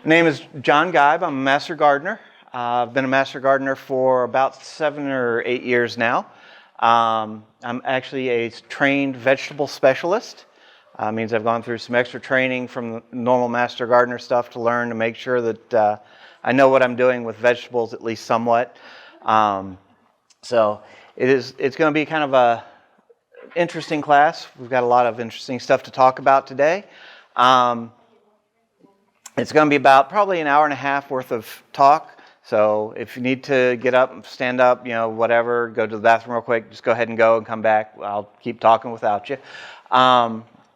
My name is John Geib. I'm a master gardener. I've been a master gardener for about 7 or 8 years now. I'm actually a trained vegetable specialist. Means I've gone through some extra training from the normal master gardener stuff to learn to make sure that I know what I'm doing with vegetables at least somewhat. So it's going to be kind of a interesting class. We've got a lot of interesting stuff to talk about today. It's going to be about probably an hour and a half worth of talk. So if you need to get up, stand up, whatever, go to the bathroom real quick, just go ahead and go and come back. I'll keep talking without you.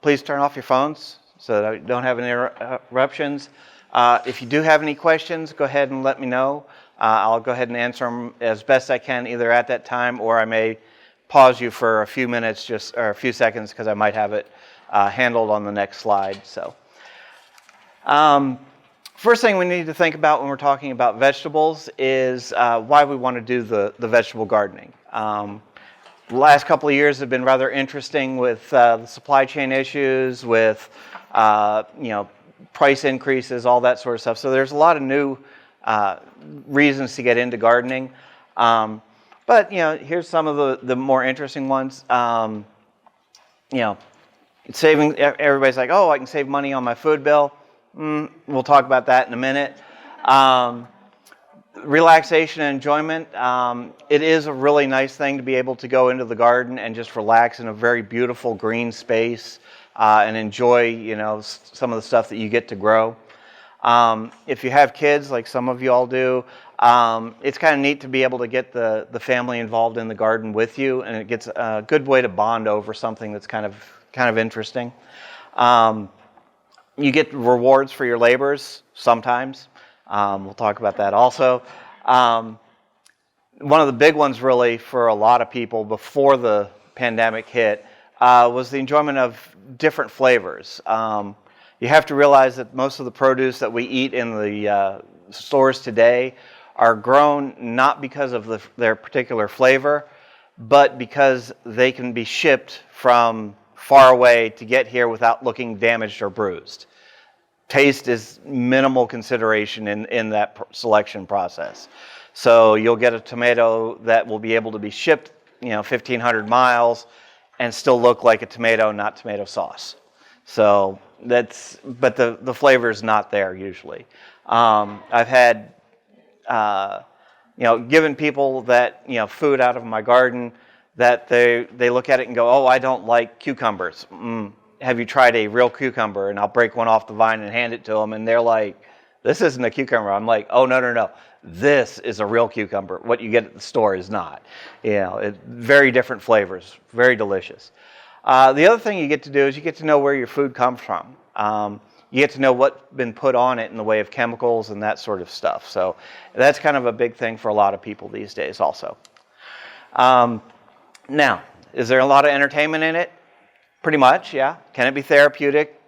Please turn off your phones so that you don't have any interruptions. If you do have any questions, go ahead and let me know. I'll go ahead and answer them as best I can, either at that time or I may pause you for a few minutes, or a few seconds, because I might have it handled on the next slide. So. First thing we need to think about when we're talking about vegetables is why we want to do the vegetable gardening. The last couple of years have been rather interesting with the supply chain issues, with price increases, all that sort of stuff. So there's a lot of new reasons to get into gardening. But here's some of the more interesting ones. Saving. Everybody's like, oh, I can save money on my food bill. We'll talk about that in a minute. Relaxation and enjoyment. It is a really nice thing to be able to go into the garden and just relax in a very beautiful green space and enjoy, some of the stuff that you get to grow. If you have kids, like some of you all do, it's kind of neat to be able to get the family involved in the garden with you, and it gets a good way to bond over something that's kind of interesting. You get rewards for your labors sometimes. We'll talk about that also. One of the big ones really for a lot of people before the pandemic hit was the enjoyment of different flavors. You have to realize that most of the produce that we eat in the stores today are grown not because of their particular flavor, but because they can be shipped from far away to get here without looking damaged or bruised. Taste is minimal consideration in that selection process. So you'll get a tomato that will be able to be shipped 1,500 miles and still look like a tomato, not tomato sauce. So but the flavor is not there usually. I've had given people that food out of my garden that they look at it and go, oh, I don't like cucumbers. Have you tried a real cucumber? And I'll break one off the vine and hand it to them, and they're like, this isn't a cucumber. I'm like, oh, no. This is a real cucumber. What you get at the store is not. Very different flavors, very delicious. The other thing you get to do is you get to know where your food comes from. You get to know what's been put on it in the way of chemicals and that sort of stuff. So that's kind of a big thing for a lot of people these days also. Now, is there a lot of entertainment in it? Pretty much, yeah. Can it be therapeutic?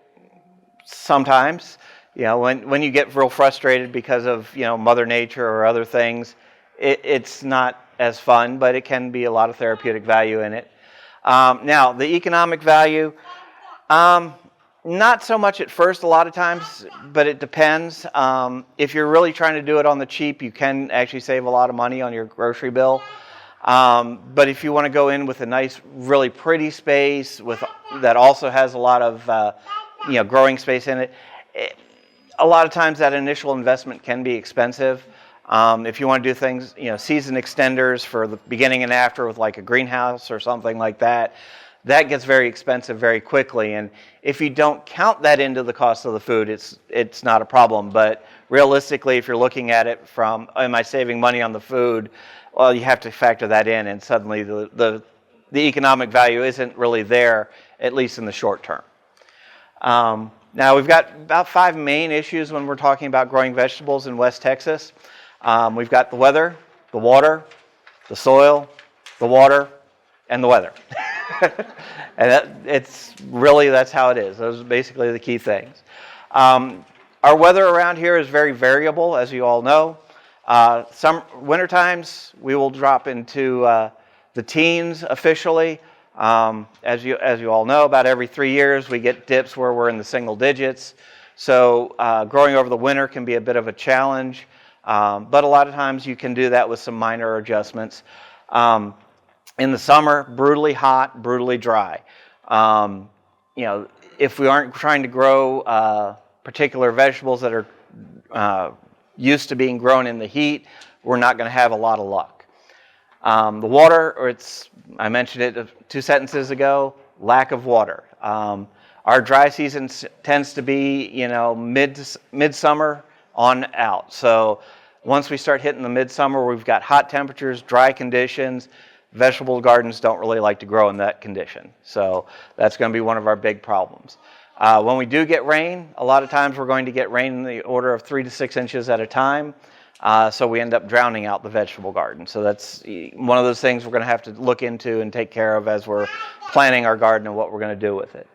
Sometimes. When you get real frustrated because of Mother Nature or other things, it's not as fun, but it can be a lot of therapeutic value in it. Now, the economic value, not so much at first a lot of times, but it depends. If you're really trying to do it on the cheap, you can actually save a lot of money on your grocery bill. But if you want to go in with a nice, really pretty space that also has a lot of growing space in it, a lot of times that initial investment can be expensive. If you want to do things, season extenders for the beginning and after with like a greenhouse or something like that, that gets very expensive very quickly. And if you don't count that into the cost of the food, it's not a problem. But realistically, if you're looking at it from, am I saving money on the food? Well, you have to factor that in, and suddenly the economic value isn't really there, at least in the short term. Now, we've got about 5 main issues when we're talking about growing vegetables in West Texas. We've got the weather, the water, the soil, the water, and the weather. And that's how it is. Those are basically the key things. Our weather around here is very variable, as you all know. Some winter times we will drop into the teens officially. As you all know, about every 3 years we get dips where we're in the single digits. So growing over the winter can be a bit of a challenge, but a lot of times you can do that with some minor adjustments. In the summer, brutally hot, brutally dry. If we aren't trying to grow particular vegetables that are used to being grown in the heat, we're not going to have a lot of luck. The water, I mentioned it 2 sentences ago, lack of water. Our dry season tends to be, midsummer on out. So once we start hitting the midsummer, we've got hot temperatures, dry conditions. Vegetable gardens don't really like to grow in that condition. So that's going to be one of our big problems. When we do get rain, a lot of times we're going to get rain in the order of 3 to 6 inches at a time. So we end up drowning out the vegetable garden. So that's one of those things we're going to have to look into and take care of as we're planning our garden and what we're going to do with it.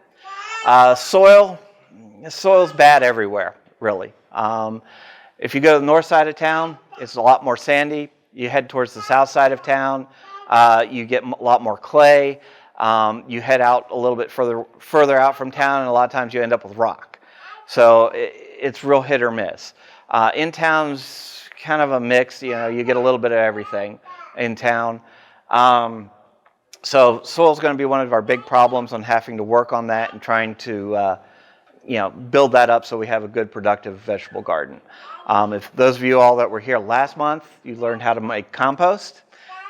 Soil's bad everywhere, really. If you go to the north side of town, it's a lot more sandy. You head towards the south side of town, you get a lot more clay. You head out a little bit further out from town, and a lot of times you end up with rock. So it's real hit or miss. In town's kind of a mix. You get a little bit of everything in town. So soil's going to be one of our big problems on having to work on that and trying to build that up so we have a good productive vegetable garden. If those of you all that were here last month, you learned how to make compost,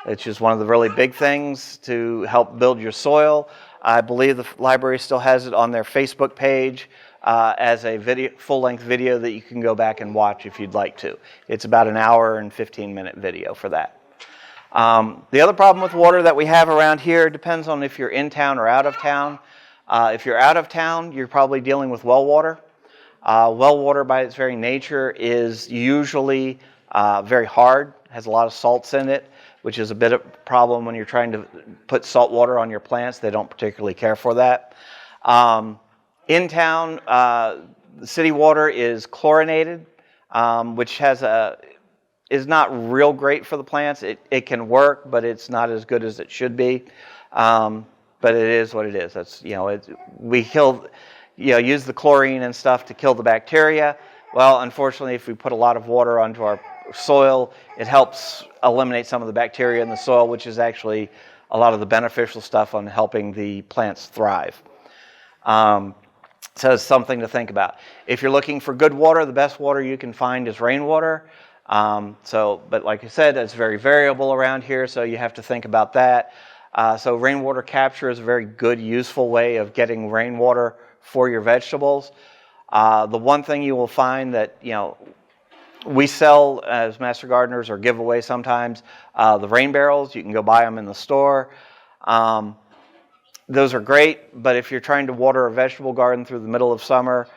which is one of the really big things to help build your soil. I believe the library still has it on their Facebook page as a full-length video that you can go back and watch if you'd like to. It's about an hour and 15-minute video for that. The other problem with water that we have around here depends on if you're in town or out of town. If you're out of town, you're probably dealing with well water. Well water, by its very nature, is usually very hard, has a lot of salts in it, which is a bit of a problem when you're trying to put salt water on your plants. They don't particularly care for that. In town, the city water is chlorinated, which is not real great for the plants. It can work, but it's not as good as it should be. But it is what it is. That's we use the chlorine and stuff to kill the bacteria. Well, unfortunately, if we put a lot of water onto our soil, it helps eliminate some of the bacteria in the soil, which is actually a lot of the beneficial stuff on helping the plants thrive. So it's something to think about. If you're looking for good water, the best water you can find is rainwater. But like I said, it's very variable around here, so you have to think about that. So rainwater capture is a very good, useful way of getting rainwater for your vegetables. The one thing you will find that, we sell as master gardeners or give away sometimes, the rain barrels. You can go buy them in the store. Those are great, but if you're trying to water a vegetable garden through the middle of summer,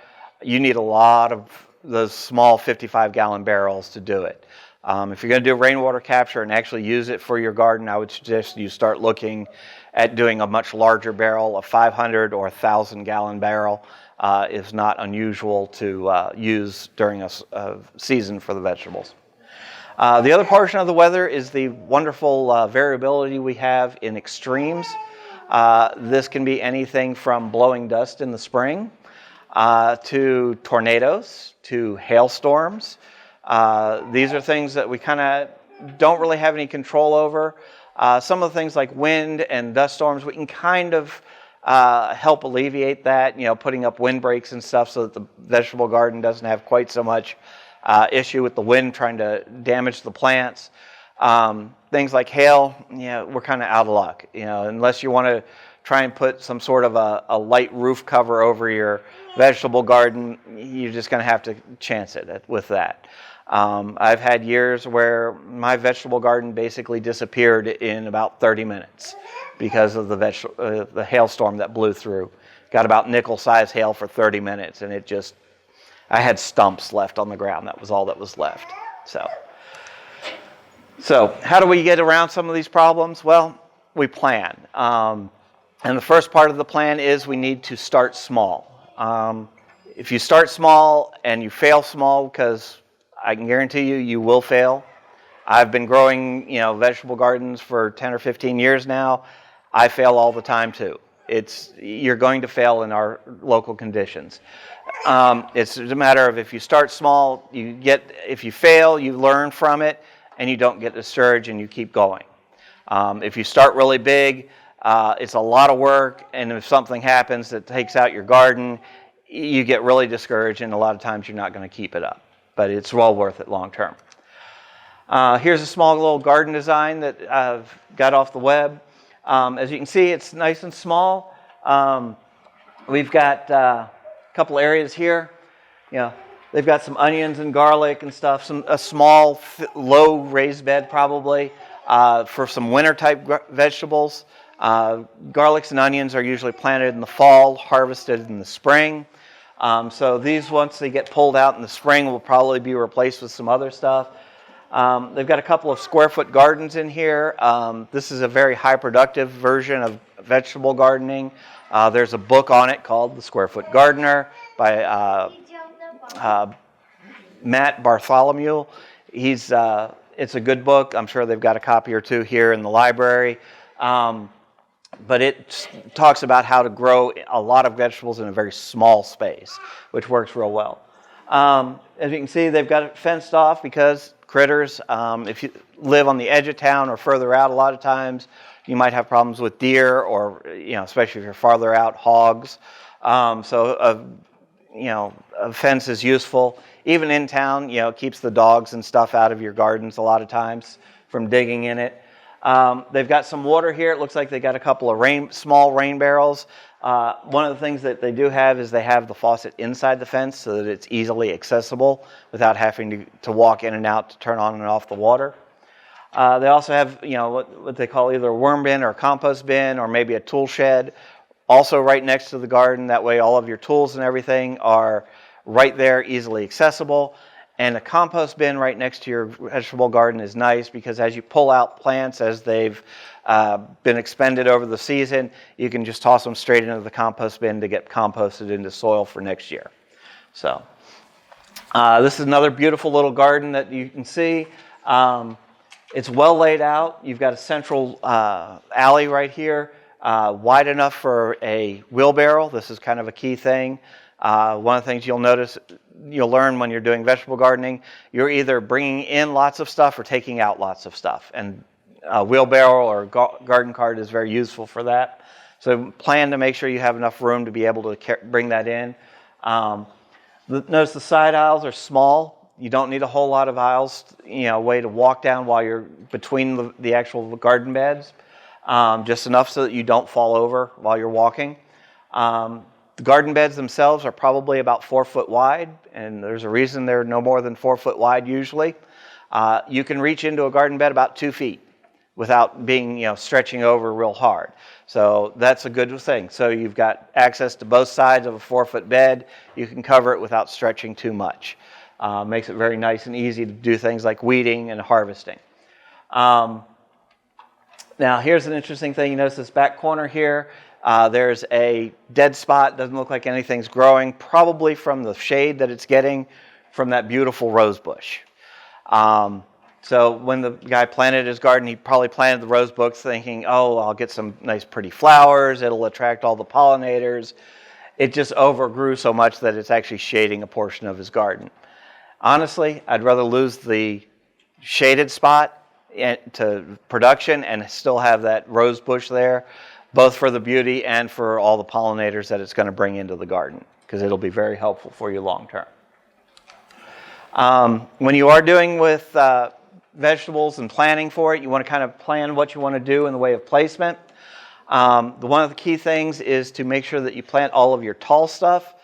you need a lot of those small 55-gallon barrels to do it. If you're going to do rainwater capture and actually use it for your garden, I would suggest you start looking at doing a much larger barrel. A 500 or 1,000-gallon barrel is not unusual to use during a season for the vegetables. The other portion of the weather is the wonderful variability we have in extremes. This can be anything from blowing dust in the spring to tornadoes to hailstorms. These are things that we kind of don't really have any control over. Some of the things like wind and dust storms, we can kind of help alleviate that, putting up windbreaks and stuff so that the vegetable garden doesn't have quite so much issue with the wind trying to damage the plants. Things like hail, we're kind of out of luck. Unless you want to try and put some sort of a light roof cover over your vegetable garden, you're just going to have to chance it with that. I've had years where my vegetable garden basically disappeared in about 30 minutes because of the hailstorm that blew through. Got about nickel-sized hail for 30 minutes, and I had stumps left on the ground. That was all that was left. So how do we get around some of these problems? Well, we plan. And the first part of the plan is we need to start small. If you start small and you fail small, because I can guarantee you will fail. I've been growing, vegetable gardens for 10 or 15 years now. I fail all the time too. You're going to fail in our local conditions. It's a matter of if you start small, if you fail, you learn from it, and you don't get discouraged and you keep going. If you start really big, it's a lot of work, and if something happens that takes out your garden, you get really discouraged, and a lot of times you're not going to keep it up. But it's well worth it long term. Here's a small little garden design that I've got off the web. As you can see, it's nice and small. We've got a couple areas here. They've got some onions and garlic and stuff. A small, low raised bed probably for some winter type vegetables. Garlics and onions are usually planted in the fall, harvested in the spring. So these, once they get pulled out in the spring, will probably be replaced with some other stuff. They've got a couple of square foot gardens in here. This is a very high productive version of vegetable gardening. There's a book on it called The Square Foot Gardener by Matt Bartholomew. It's a good book. I'm sure they've got a copy or two here in the library. But it talks about how to grow a lot of vegetables in a very small space, which works real well. As you can see, they've got it fenced off because critters, if you live on the edge of town or further out, a lot of times you might have problems with deer or, especially if you're farther out, hogs. So a fence is useful. Even in town, it keeps the dogs and stuff out of your gardens a lot of times from digging in it. They've got some water here. It looks like they got a couple of small rain barrels. One of the things that they do have is they have the faucet inside the fence so that it's easily accessible without having to walk in and out to turn on and off the water. They also have, what they call either a worm bin or a compost bin or maybe a tool shed, also right next to the garden. That way all of your tools and everything are right there, easily accessible. And a compost bin right next to your vegetable garden is nice because as you pull out plants as they've been expended over the season, you can just toss them straight into the compost bin to get composted into soil for next year. So this is another beautiful little garden that you can see. It's well laid out. You've got a central alley right here, wide enough for a wheelbarrow. This is kind of a key thing. One of the things you'll learn when you're doing vegetable gardening, you're either bringing in lots of stuff or taking out lots of stuff. And a wheelbarrow or garden cart is very useful for that. So plan to make sure you have enough room to be able to bring that in. Notice the side aisles are small. You don't need a whole lot of aisles, way to walk down while you're between the actual garden beds. Just enough so that you don't fall over while you're walking. The garden beds themselves are probably about 4 foot wide, and there's a reason they're no more than 4 foot wide usually. You can reach into a garden bed about 2 feet without being, stretching over real hard. So that's a good thing. So you've got access to both sides of a 4 foot bed. You can cover it without stretching too much. Makes it very nice and easy to do things like weeding and harvesting. Now here's an interesting thing. You notice this back corner here. There's a dead spot. Doesn't look like anything's growing, probably from the shade that it's getting from that beautiful rose bush. So when the guy planted his garden, he probably planted the rose bush thinking, I'll get some nice pretty flowers. It'll attract all the pollinators. It just overgrew so much that it's actually shading a portion of his garden. Honestly, I'd rather lose the shaded spot to production and still have that rose bush there, both for the beauty and for all the pollinators that it's going to bring into the garden, because it'll be very helpful for you long term. When you are doing with vegetables and planning for it, you want to kind of plan what you want to do in the way of placement. One of the key things is to make sure that you plant all of your tall stuff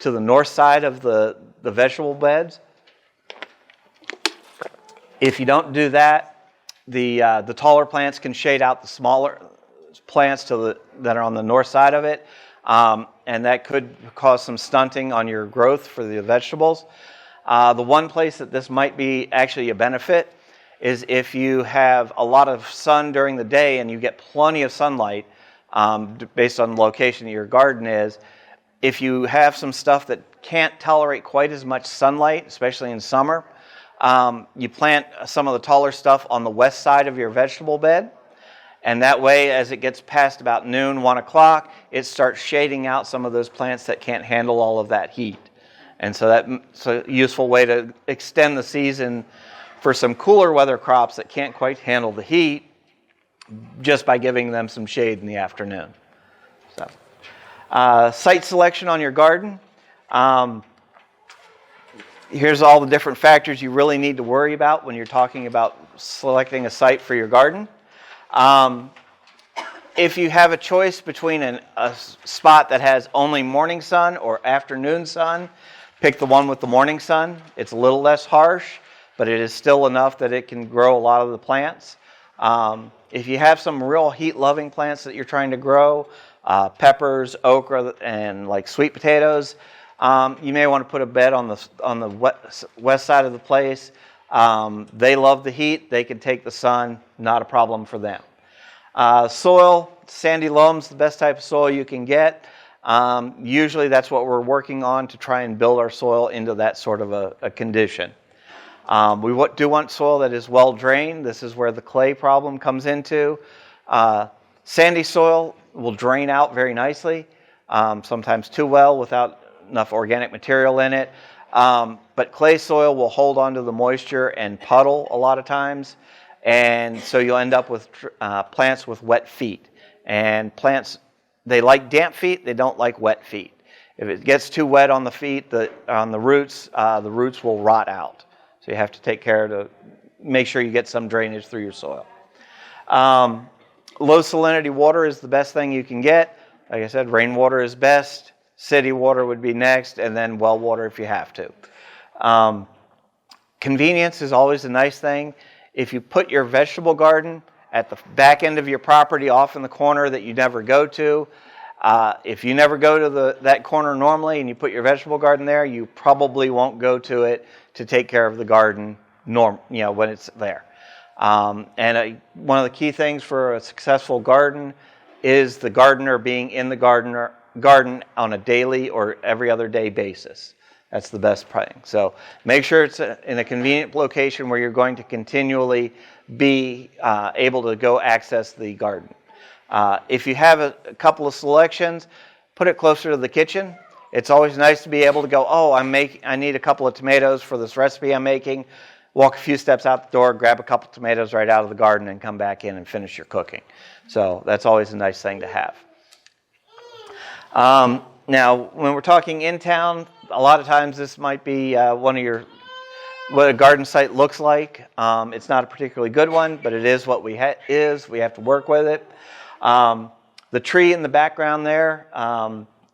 to the north side of the vegetable beds. If you don't do that, the taller plants can shade out the smaller plants that are on the north side of it, and that could cause some stunting on your growth for the vegetables. The one place that this might be actually a benefit is if you have a lot of sun during the day and you get plenty of sunlight based on the location your garden is. If you have some stuff that can't tolerate quite as much sunlight, especially in summer, you plant some of the taller stuff on the west side of your vegetable bed. And that way, as it gets past about noon, 1 o'clock, it starts shading out some of those plants that can't handle all of that heat. And so that's a useful way to extend the season for some cooler weather crops that can't quite handle the heat, just by giving them some shade in the afternoon. So, site selection on your garden. Here's all the different factors you really need to worry about when you're talking about selecting a site for your garden. If you have a choice between a spot that has only morning sun or afternoon sun, pick the one with the morning sun. It's a little less harsh, but it is still enough that it can grow a lot of the plants. If you have some real heat-loving plants that you're trying to grow, peppers, okra, and like sweet potatoes, you may want to put a bed on the west side of the place. They love the heat. They can take the sun. Not a problem for them. Soil, sandy loam's the best type of soil you can get. Usually that's what we're working on to try and build our soil into that sort of a condition. We do want soil that is well drained. This is where the clay problem comes into. Sandy soil will drain out very nicely, sometimes too well without enough organic material in it. But clay soil will hold onto the moisture and puddle a lot of times. And so you'll end up with plants with wet feet. And plants, they like damp feet, they don't like wet feet. If it gets too wet on the feet, on the roots will rot out. So you have to take care to make sure you get some drainage through your soil. Low salinity water is the best thing you can get. Like I said, rainwater is best. City water would be next, and then well water if you have to. Convenience is always a nice thing. If you put your vegetable garden at the back end of your property off in the corner that you never go to, if you never go to that corner normally and you put your vegetable garden there, you probably won't go to it to take care of the garden when it's there. And one of the key things for a successful garden is the gardener being in the garden on a daily or every other day basis. That's the best thing. So make sure it's in a convenient location where you're going to continually be able to go access the garden. If you have a couple of selections, put it closer to the kitchen. It's always nice to be able to go, I need a couple of tomatoes for this recipe I'm making. Walk a few steps out the door, grab a couple of tomatoes right out of the garden, and come back in and finish your cooking. So that's always a nice thing to have. Now, when we're talking in town, a lot of times this might be what a garden site looks like. It's not a particularly good one, but it is what we have to work with it. The tree in the background there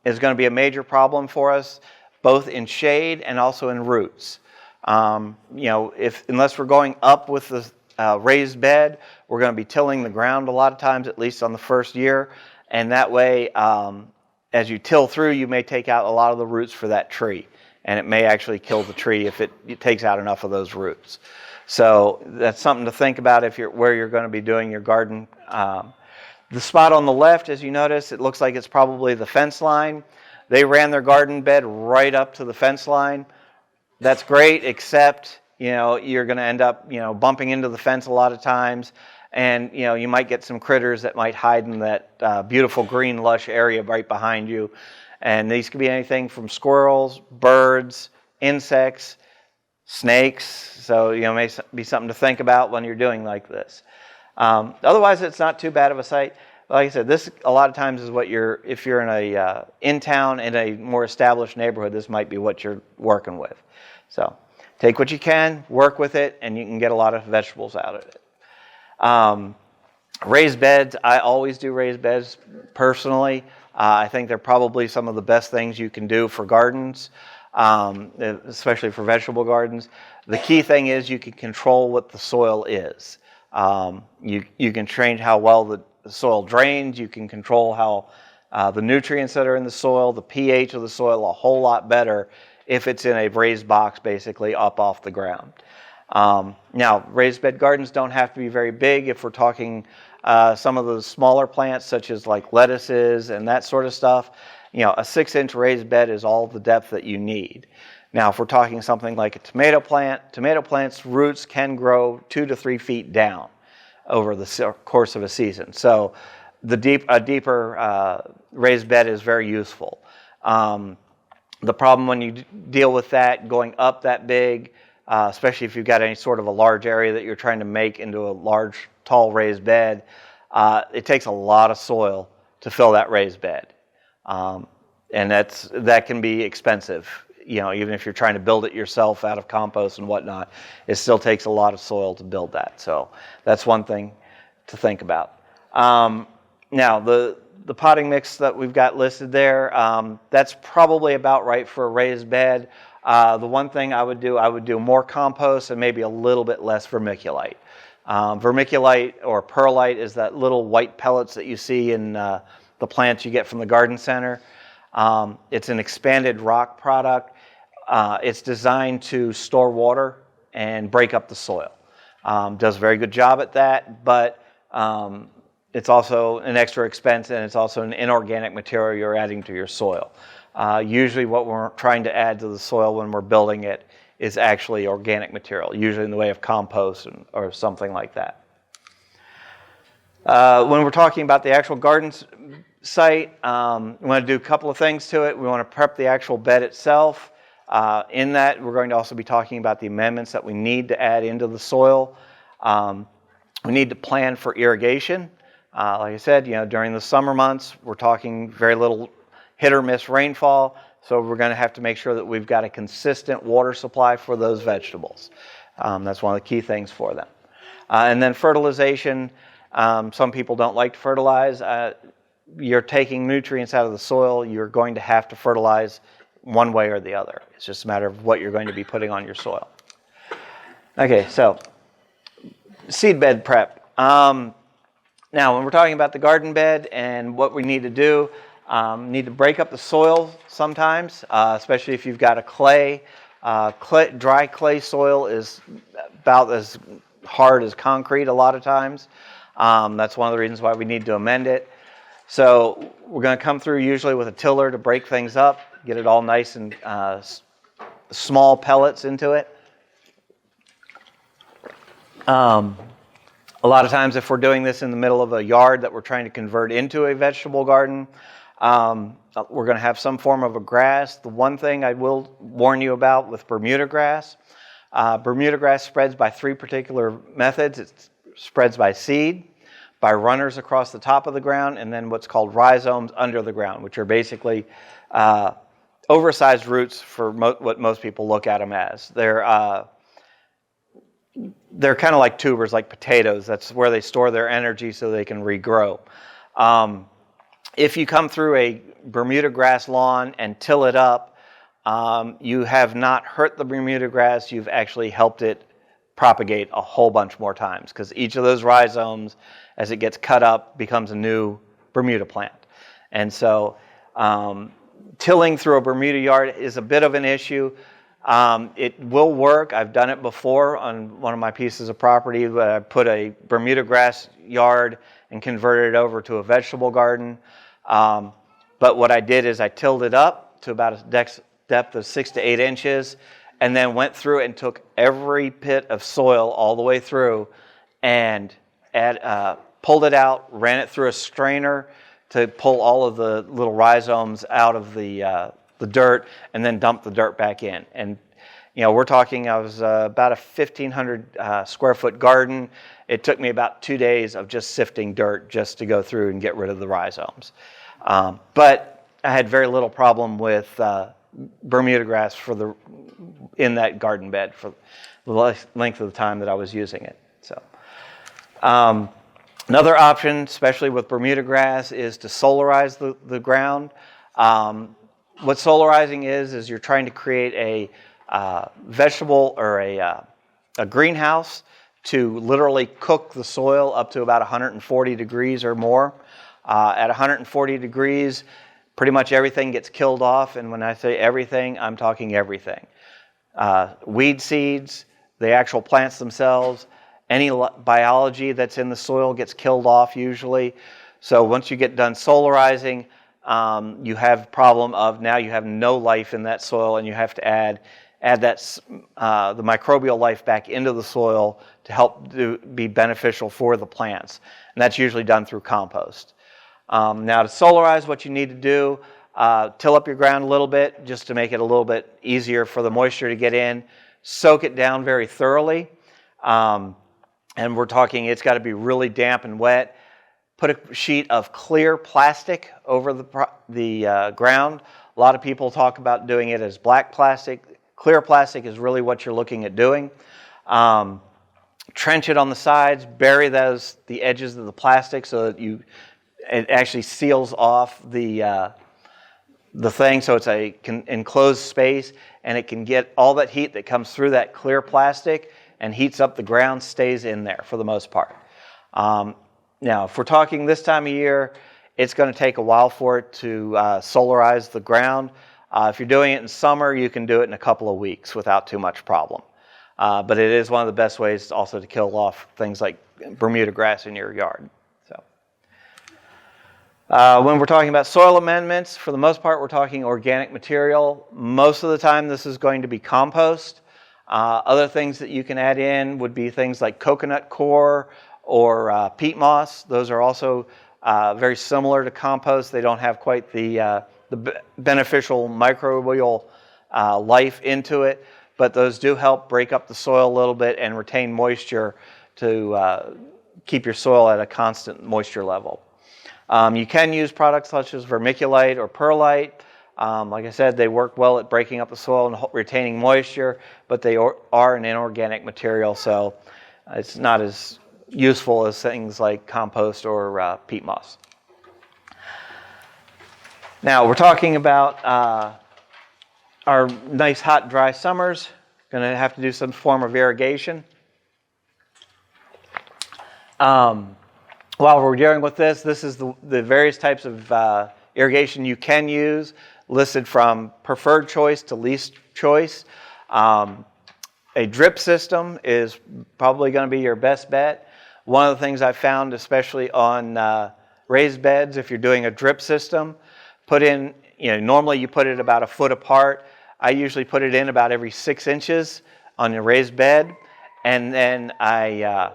is going to be a major problem for us, both in shade and also in roots. Unless we're going up with the raised bed, we're going to be tilling the ground a lot of times, at least on the first year, and that way, as you till through, you may take out a lot of the roots for that tree, and it may actually kill the tree if it takes out enough of those roots. So that's something to think about where you're going to be doing your garden. The spot on the left, as you notice, it looks like it's probably the fence line. They ran their garden bed right up to the fence line. That's great, except you're going to end up bumping into the fence a lot of times, and you might get some critters that might hide in that beautiful green lush area right behind you. And these could be anything from squirrels, birds, insects, snakes. So may be something to think about when you're doing like this. Otherwise, it's not too bad of a site. Like I said, this a lot of times is what if you're in town in a more established neighborhood, this might be what you're working with. So take what you can, work with it, and you can get a lot of vegetables out of it. Raised beds, I always do raised beds personally. I think they're probably some of the best things you can do for gardens, especially for vegetable gardens. The key thing is you can control what the soil is. You can change how well the soil drains. You can control how the nutrients that are in the soil, the pH of the soil, a whole lot better if it's in a raised box, basically up off the ground. Now, raised bed gardens don't have to be very big. If we're talking some of the smaller plants, such as like lettuces and that sort of stuff, a 6-inch raised bed is all the depth that you need. Now, if we're talking something like a tomato plant's roots can grow 2 to 3 feet down over the course of a season. So a deeper raised bed is very useful. The problem when you deal with that going up that big, especially if you've got any sort of a large area that you're trying to make into a large, tall raised bed, it takes a lot of soil to fill that raised bed. And that can be expensive. Even if you're trying to build it yourself out of compost and whatnot, it still takes a lot of soil to build that. So that's one thing to think about. Now, the potting mix that we've got listed there, that's probably about right for a raised bed. The one thing I would do more compost and maybe a little bit less vermiculite. Vermiculite or perlite is that little white pellets that you see in the plants you get from the garden center. It's an expanded rock product. It's designed to store water and break up the soil. Does a very good job at that, but it's also an extra expense, and it's also an inorganic material you're adding to your soil. Usually what we're trying to add to the soil when we're building it is actually organic material, usually in the way of compost or something like that. When we're talking about the actual garden site, we want to do a couple of things to it. We want to prep the actual bed itself. In that, we're going to also be talking about the amendments that we need to add into the soil. We need to plan for irrigation. Like I said, during the summer months, we're talking very little hit or miss rainfall, so we're going to have to make sure that we've got a consistent water supply for those vegetables. That's one of the key things for them. And then fertilization. Some people don't like to fertilize. You're taking nutrients out of the soil. You're going to have to fertilize one way or the other. It's just a matter of what you're going to be putting on your soil. Okay, so seed bed prep. Now, when we're talking about the garden bed and what we need to do, need to break up the soil sometimes, especially if you've got a dry clay soil is about as hard as concrete a lot of times. That's one of the reasons why we need to amend it. So we're going to come through usually with a tiller to break things up, get it all nice and small pellets into it. A lot of times if we're doing this in the middle of a yard that we're trying to convert into a vegetable garden, we're going to have some form of a grass. The one thing I will warn you about with Bermuda grass spreads by three particular methods. It spreads by seed, by runners across the top of the ground, and then what's called rhizomes under the ground, which are basically oversized roots for what most people look at them as. They're kind of like tubers, like potatoes. That's where they store their energy so they can regrow. If you come through a Bermuda grass lawn and till it up, you have not hurt the Bermuda grass, you've actually helped it propagate a whole bunch more times, because each of those rhizomes, as it gets cut up, becomes a new Bermuda plant. And so tilling through a Bermuda yard is a bit of an issue. It will work. I've done it before on one of my pieces of property, where I put a Bermuda grass yard and converted it over to a vegetable garden. But what I did is I tilled it up to about a depth of 6 to 8 inches, and then went through and took every pit of soil all the way through and pulled it out, ran it through a strainer to pull all of the little rhizomes out of the dirt, and then dumped the dirt back in. And we're talking, I was about a 1,500 square foot garden. It took me about 2 days of just sifting dirt just to go through and get rid of the rhizomes. But I had very little problem with Bermuda grass in that garden bed for the length of the time that I was using it. So, another option, especially with Bermuda grass, is to solarize the ground. What solarizing is you're trying to create a vegetable or a greenhouse to literally cook the soil up to about 140 degrees or more. At 140 degrees, pretty much everything gets killed off, and when I say everything, I'm talking everything. Weed seeds, the actual plants themselves, any biology that's in the soil gets killed off usually. So once you get done solarizing, you have a problem of now you have no life in that soil, and you have to add that the microbial life back into the soil to help be beneficial for the plants. And that's usually done through compost. Now to solarize, what you need to do, till up your ground a little bit just to make it a little bit easier for the moisture to get in. Soak it down very thoroughly. And we're talking it's got to be really damp and wet. Put a sheet of clear plastic over the ground. A lot of people talk about doing it as black plastic. Clear plastic is really what you're looking at doing. Trench it on the sides, bury the edges of the plastic so that it actually seals off the thing, so it's a enclosed space, and it can get all that heat that comes through that clear plastic and heats up the ground, stays in there for the most part. Now, if we're talking this time of year, it's going to take a while for it to solarize the ground. If you're doing it in summer, you can do it in a couple of weeks without too much problem. But it is one of the best ways also to kill off things like Bermuda grass in your yard. When we're talking about soil amendments, for the most part, we're talking organic material. Most of the time, this is going to be compost. Other things that you can add in would be things like coconut coir or peat moss. Those are also very similar to compost. They don't have quite the beneficial microbial life into it, but those do help break up the soil a little bit and retain moisture to keep your soil at a constant moisture level. You can use products such as vermiculite or perlite. Like I said, they work well at breaking up the soil and retaining moisture, but they are an inorganic material, so it's not as useful as things like compost or peat moss. Now, we're talking about our nice, hot, dry summers. Going to have to do some form of irrigation. While we're dealing with this is the various types of irrigation you can use, listed from preferred choice to least choice. A drip system is probably going to be your best bet. One of the things I've found, especially on raised beds, if you're doing a drip system, put in, normally you put it about a foot apart. I usually put it in about every 6 inches on a raised bed, and then I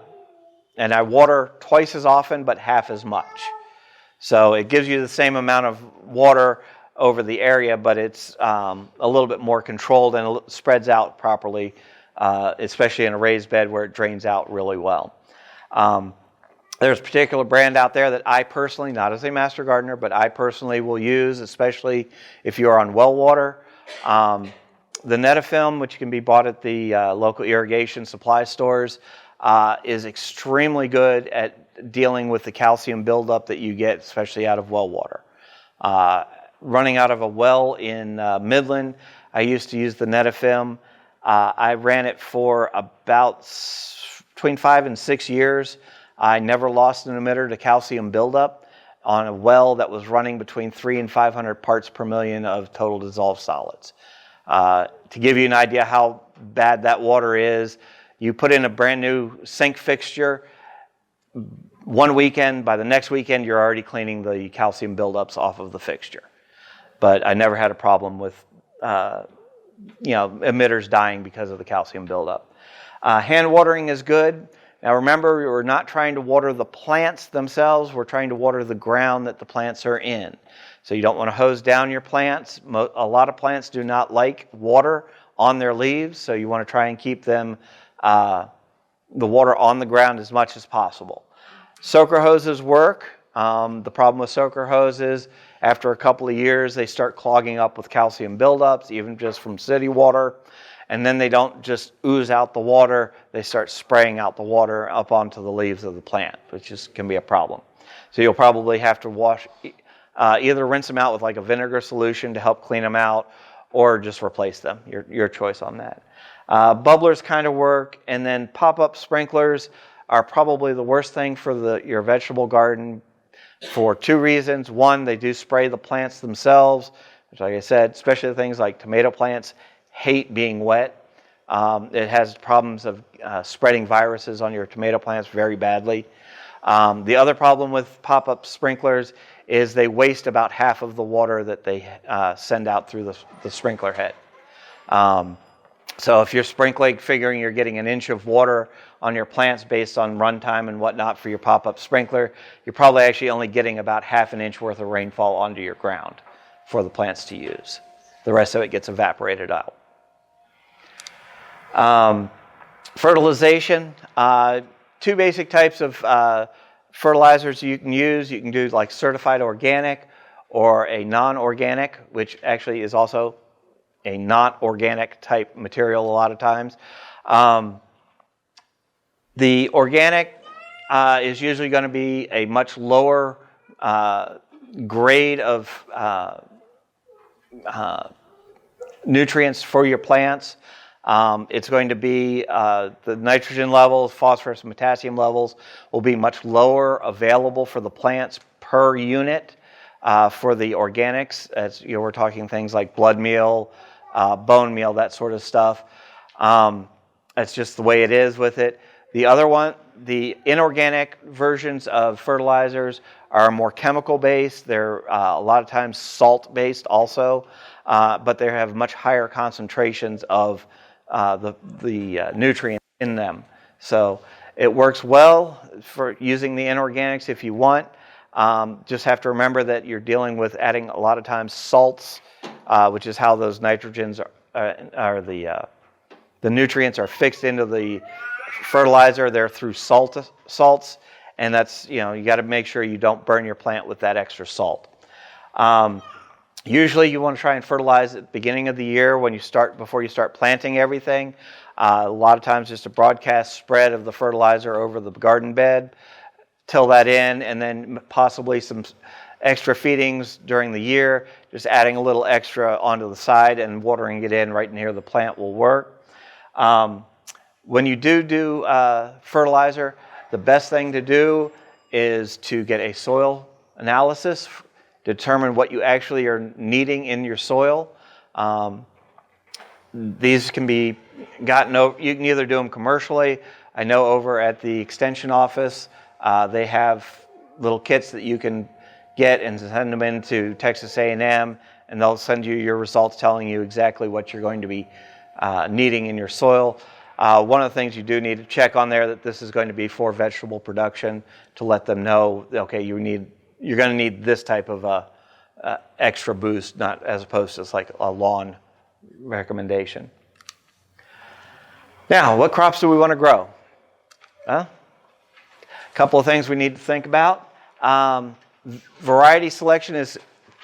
water twice as often, but half as much. So it gives you the same amount of water over the area, but it's a little bit more controlled and spreads out properly, especially in a raised bed where it drains out really well. There's a particular brand out there that I personally, not as a master gardener, but I personally will use, especially if you're on well water. The Netafilm, which can be bought at the local irrigation supply stores, is extremely good at dealing with the calcium buildup that you get, especially out of well water. Running out of a well in Midland, I used to use the Netafilm. I ran it for about between 5 and 6 years. I never lost an emitter to calcium buildup on a well that was running between 300 and 500 parts per million of total dissolved solids. To give you an idea how bad that water is, you put in a brand new sink fixture, one weekend, by the next weekend, you're already cleaning the calcium buildups off of the fixture. But I never had a problem with, emitters dying because of the calcium buildup. Hand watering is good. Now remember, we're not trying to water the plants themselves, we're trying to water the ground that the plants are in. So you don't want to hose down your plants. A lot of plants do not like water on their leaves, so you want to try and keep them, the water on the ground as much as possible. Soaker hoses work. The problem with soaker hoses, after a couple of years, they start clogging up with calcium buildups, even just from city water. And then they don't just ooze out the water, they start spraying out the water up onto the leaves of the plant, which can be a problem. So you'll probably have to either rinse them out with like a vinegar solution to help clean them out, or just replace them, your choice on that. Bubblers kind of work, and then pop-up sprinklers are probably the worst thing for your vegetable garden for 2 reasons. One, they do spray the plants themselves, which, like I said, especially things like tomato plants, hate being wet. It has problems of spreading viruses on your tomato plants very badly. The other problem with pop-up sprinklers is they waste about half of the water that they send out through the sprinkler head. So if you're sprinkling, figuring you're getting an inch of water on your plants based on runtime and whatnot for your pop-up sprinkler, you're probably actually only getting about half an inch worth of rainfall onto your ground. for the plants to use. The rest of it gets evaporated out. Fertilization, two basic types of fertilizers you can use. You can do like certified organic or a non-organic, which actually is also a not organic type material a lot of times. The organic is usually going to be a much lower grade of nutrients for your plants. It's going to be the nitrogen levels, phosphorus and potassium levels will be much lower available for the plants per unit for the organics. As you know, we're talking things like blood meal, bone meal, that sort of stuff. That's just the way it is with it. The other one, the inorganic versions of fertilizers are more chemical-based. They're a lot of times salt-based also, but they have much higher concentrations of the nutrients in them. So it works well for using the inorganics if you want. Just have to remember that you're dealing with adding a lot of times salts, which is how those nitrogens are the nutrients are fixed into the fertilizer. They're through salts, and that's, you got to make sure you don't burn your plant with that extra salt. Usually you want to try and fertilize at the beginning of the year before you start planting everything. A lot of times just a broadcast spread of the fertilizer over the garden bed, till that in, and then possibly some extra feedings during the year, just adding a little extra onto the side and watering it in right near the plant will work. When you do fertilizer, the best thing to do is to get a soil analysis, determine what you actually are needing in your soil. These can be gotten over, you can either do them commercially. I know over at the extension office, they have little kits that you can get and send them into Texas A&M, and they'll send you your results telling you exactly what you're going to be needing in your soil. One of the things you do need to check on there that this is going to be for vegetable production, to let them know, okay, you're going to need this type of extra boost, not as opposed to just like a lawn recommendation. Now, what crops do we want to grow? A couple of things we need to think about. Variety selection is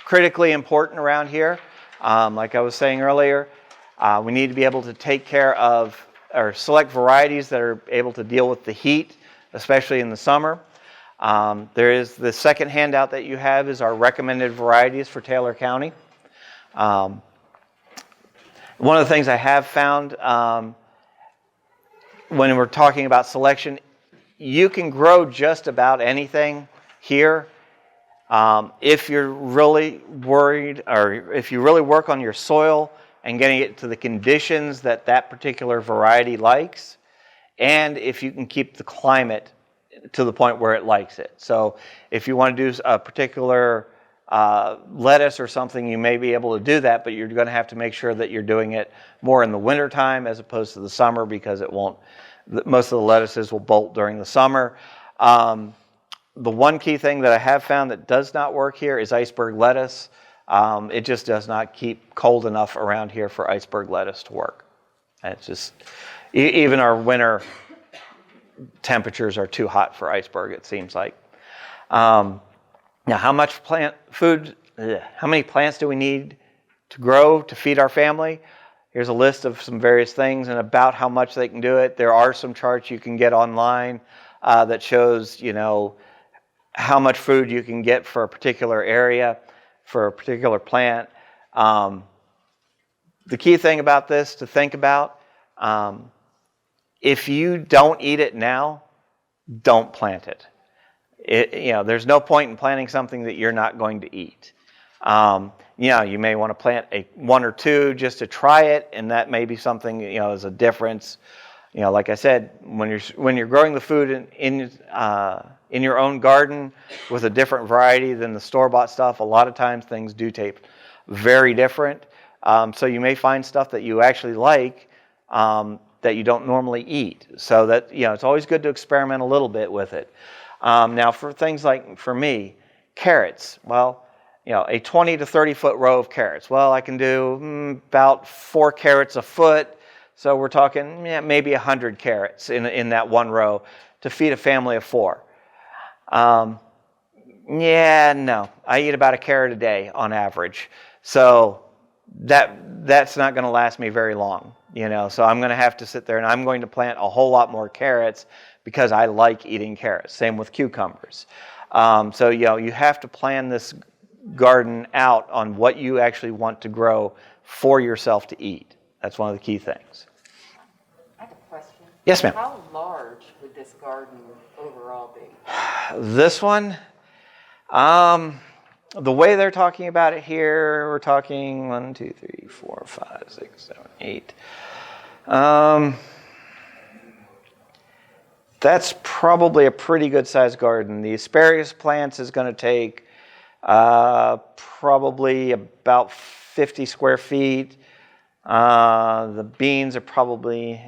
critically important around here. Like I was saying earlier, we need to be able to take care of or select varieties that are able to deal with the heat, especially in the summer. There is the second handout that you have is our recommended varieties for Taylor County. One of the things I have found when we're talking about selection, you can grow just about anything here. If you're really worried, or if you really work on your soil and getting it to the conditions that particular variety likes, and if you can keep the climate to the point where it likes it. So if you want to do a particular lettuce or something, you may be able to do that, but you're going to have to make sure that you're doing it more in the wintertime as opposed to the summer, because most of the lettuces will bolt during the summer. The one key thing that I have found that does not work here is iceberg lettuce. It just does not keep cold enough around here for iceberg lettuce to work. It's just, even our winter temperatures are too hot for iceberg, it seems like. Now, how many plants do we need to grow to feed our family? Here's a list of some various things and about how much they can do it. There are some charts you can get online that shows, how much food you can get for a particular area, for a particular plant. The key thing about this to think about, if you don't eat it now, don't plant it. There's no point in planting something that you're not going to eat. You may want to plant one or two just to try it, and that may be something, is a difference. Like I said, when you're growing the food in your own garden with a different variety than the store-bought stuff, a lot of times things do taste very different. So you may find stuff that you actually like that you don't normally eat. So that, it's always good to experiment a little bit with it. Now, for things like, for me, carrots. Well, a 20 to 30 foot row of carrots. Well, I can do about 4 carrots a foot. So we're talking maybe 100 carrots in that one row to feed a family of 4. No. I eat about a carrot a day on average. So that's not going to last me very long, So I'm going to have to sit there and I'm going to plant a whole lot more carrots because I like eating carrots. Same with cucumbers. So you have to plan this garden out on what you actually want to grow for yourself to eat. That's one of the key things. I have a question. Yes, ma'am. How large would this garden overall be? This one, the way they're talking about it here, we're talking 1, 2, 3, 4, 5, 6, 7, 8. That's probably a pretty good sized garden. The asparagus plants is going to take probably about 50 square feet. The beans are probably,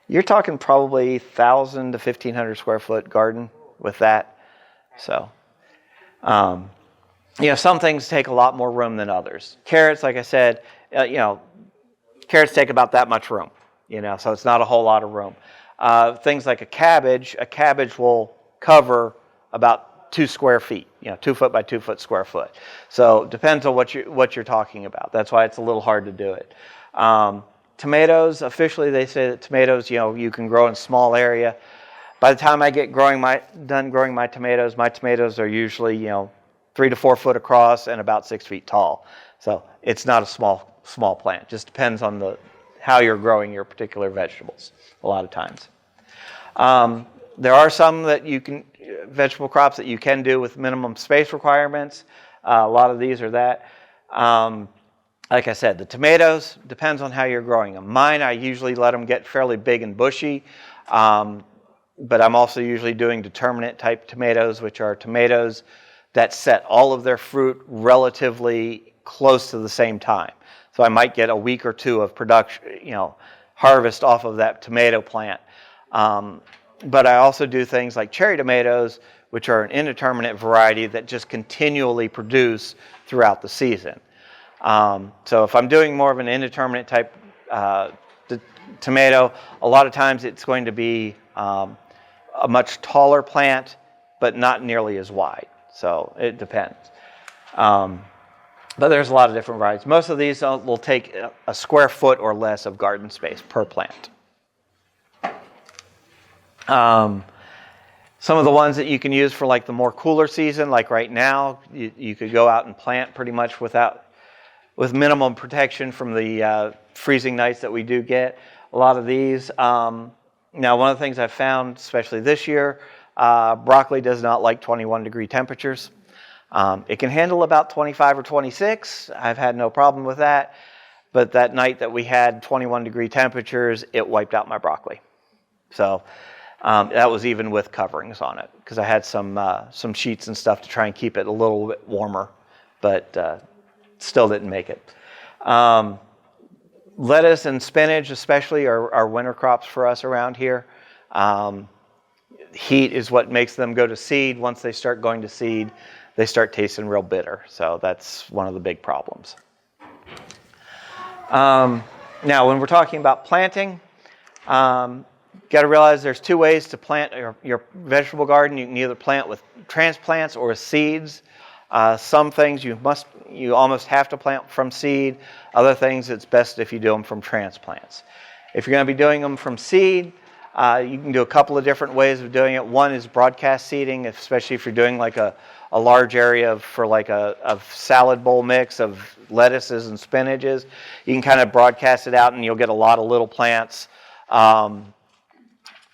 you're talking probably 1,000 to 1,500 square foot garden with that. So, some things take a lot more room than others. Carrots, like I said, carrots take about that much room, so it's not a whole lot of room. Things like a cabbage will cover about 2 square feet, 2 foot by 2 foot square foot. So it depends on what you're talking about. That's why it's a little hard to do it. Tomatoes, officially they say that tomatoes, you can grow in small area. By the time I get done growing my tomatoes are usually, 3 to 4 foot across and about 6 feet tall. So it's not a small plant. Just depends on how you're growing your particular vegetables a lot of times. There are some vegetable crops that you can do with minimum space requirements. A lot of these are that. Like I said, the tomatoes, depends on how you're growing them. Mine, I usually let them get fairly big and bushy, but I'm also usually doing determinate type tomatoes, which are tomatoes that set all of their fruit relatively close to the same time. So I might get a week or 2 of production, harvest off of that tomato plant. But I also do things like cherry tomatoes, which are an indeterminate variety that just continually produce throughout the season. So if I'm doing more of an indeterminate type tomato, a lot of times it's going to be a much taller plant, but not nearly as wide. So it depends. But there's a lot of different varieties. Most of these will take a square foot or less of garden space per plant. Some of the ones that you can use for like the more cooler season, like right now, you could go out and plant pretty much with minimum protection from the freezing nights that we do get. A lot of these. Now, one of the things I've found, especially this year, broccoli does not like 21 degree temperatures. It can handle about 25 or 26. I've had no problem with that. But that night that we had 21 degree temperatures, it wiped out my broccoli. So that was even with coverings on it, because I had some sheets and stuff to try and keep it a little bit warmer, but still didn't make it. Lettuce and spinach especially are winter crops for us around here. Heat is what makes them go to seed. Once they start going to seed, they start tasting real bitter. So that's one of the big problems. Now, when we're talking about planting, got to realize there's 2 ways to plant your vegetable garden. You can either plant with transplants or seeds. Some things you almost have to plant from seed. Other things, it's best if you do them from transplants. If you're going to be doing them from seed, you can do a couple of different ways of doing it. One is broadcast seeding, especially if you're doing like a large area for like a salad bowl mix of lettuces and spinaches. You can kind of broadcast it out and you'll get a lot of little plants.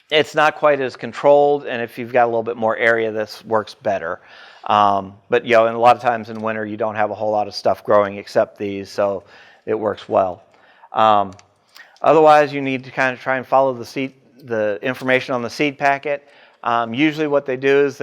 It's not quite as controlled, and if you've got a little bit more area, this works better. But and a lot of times in winter you don't have a whole lot of stuff growing except these, so it works well. Otherwise, you need to kind of try and follow the information on the seed packet. Usually what they do is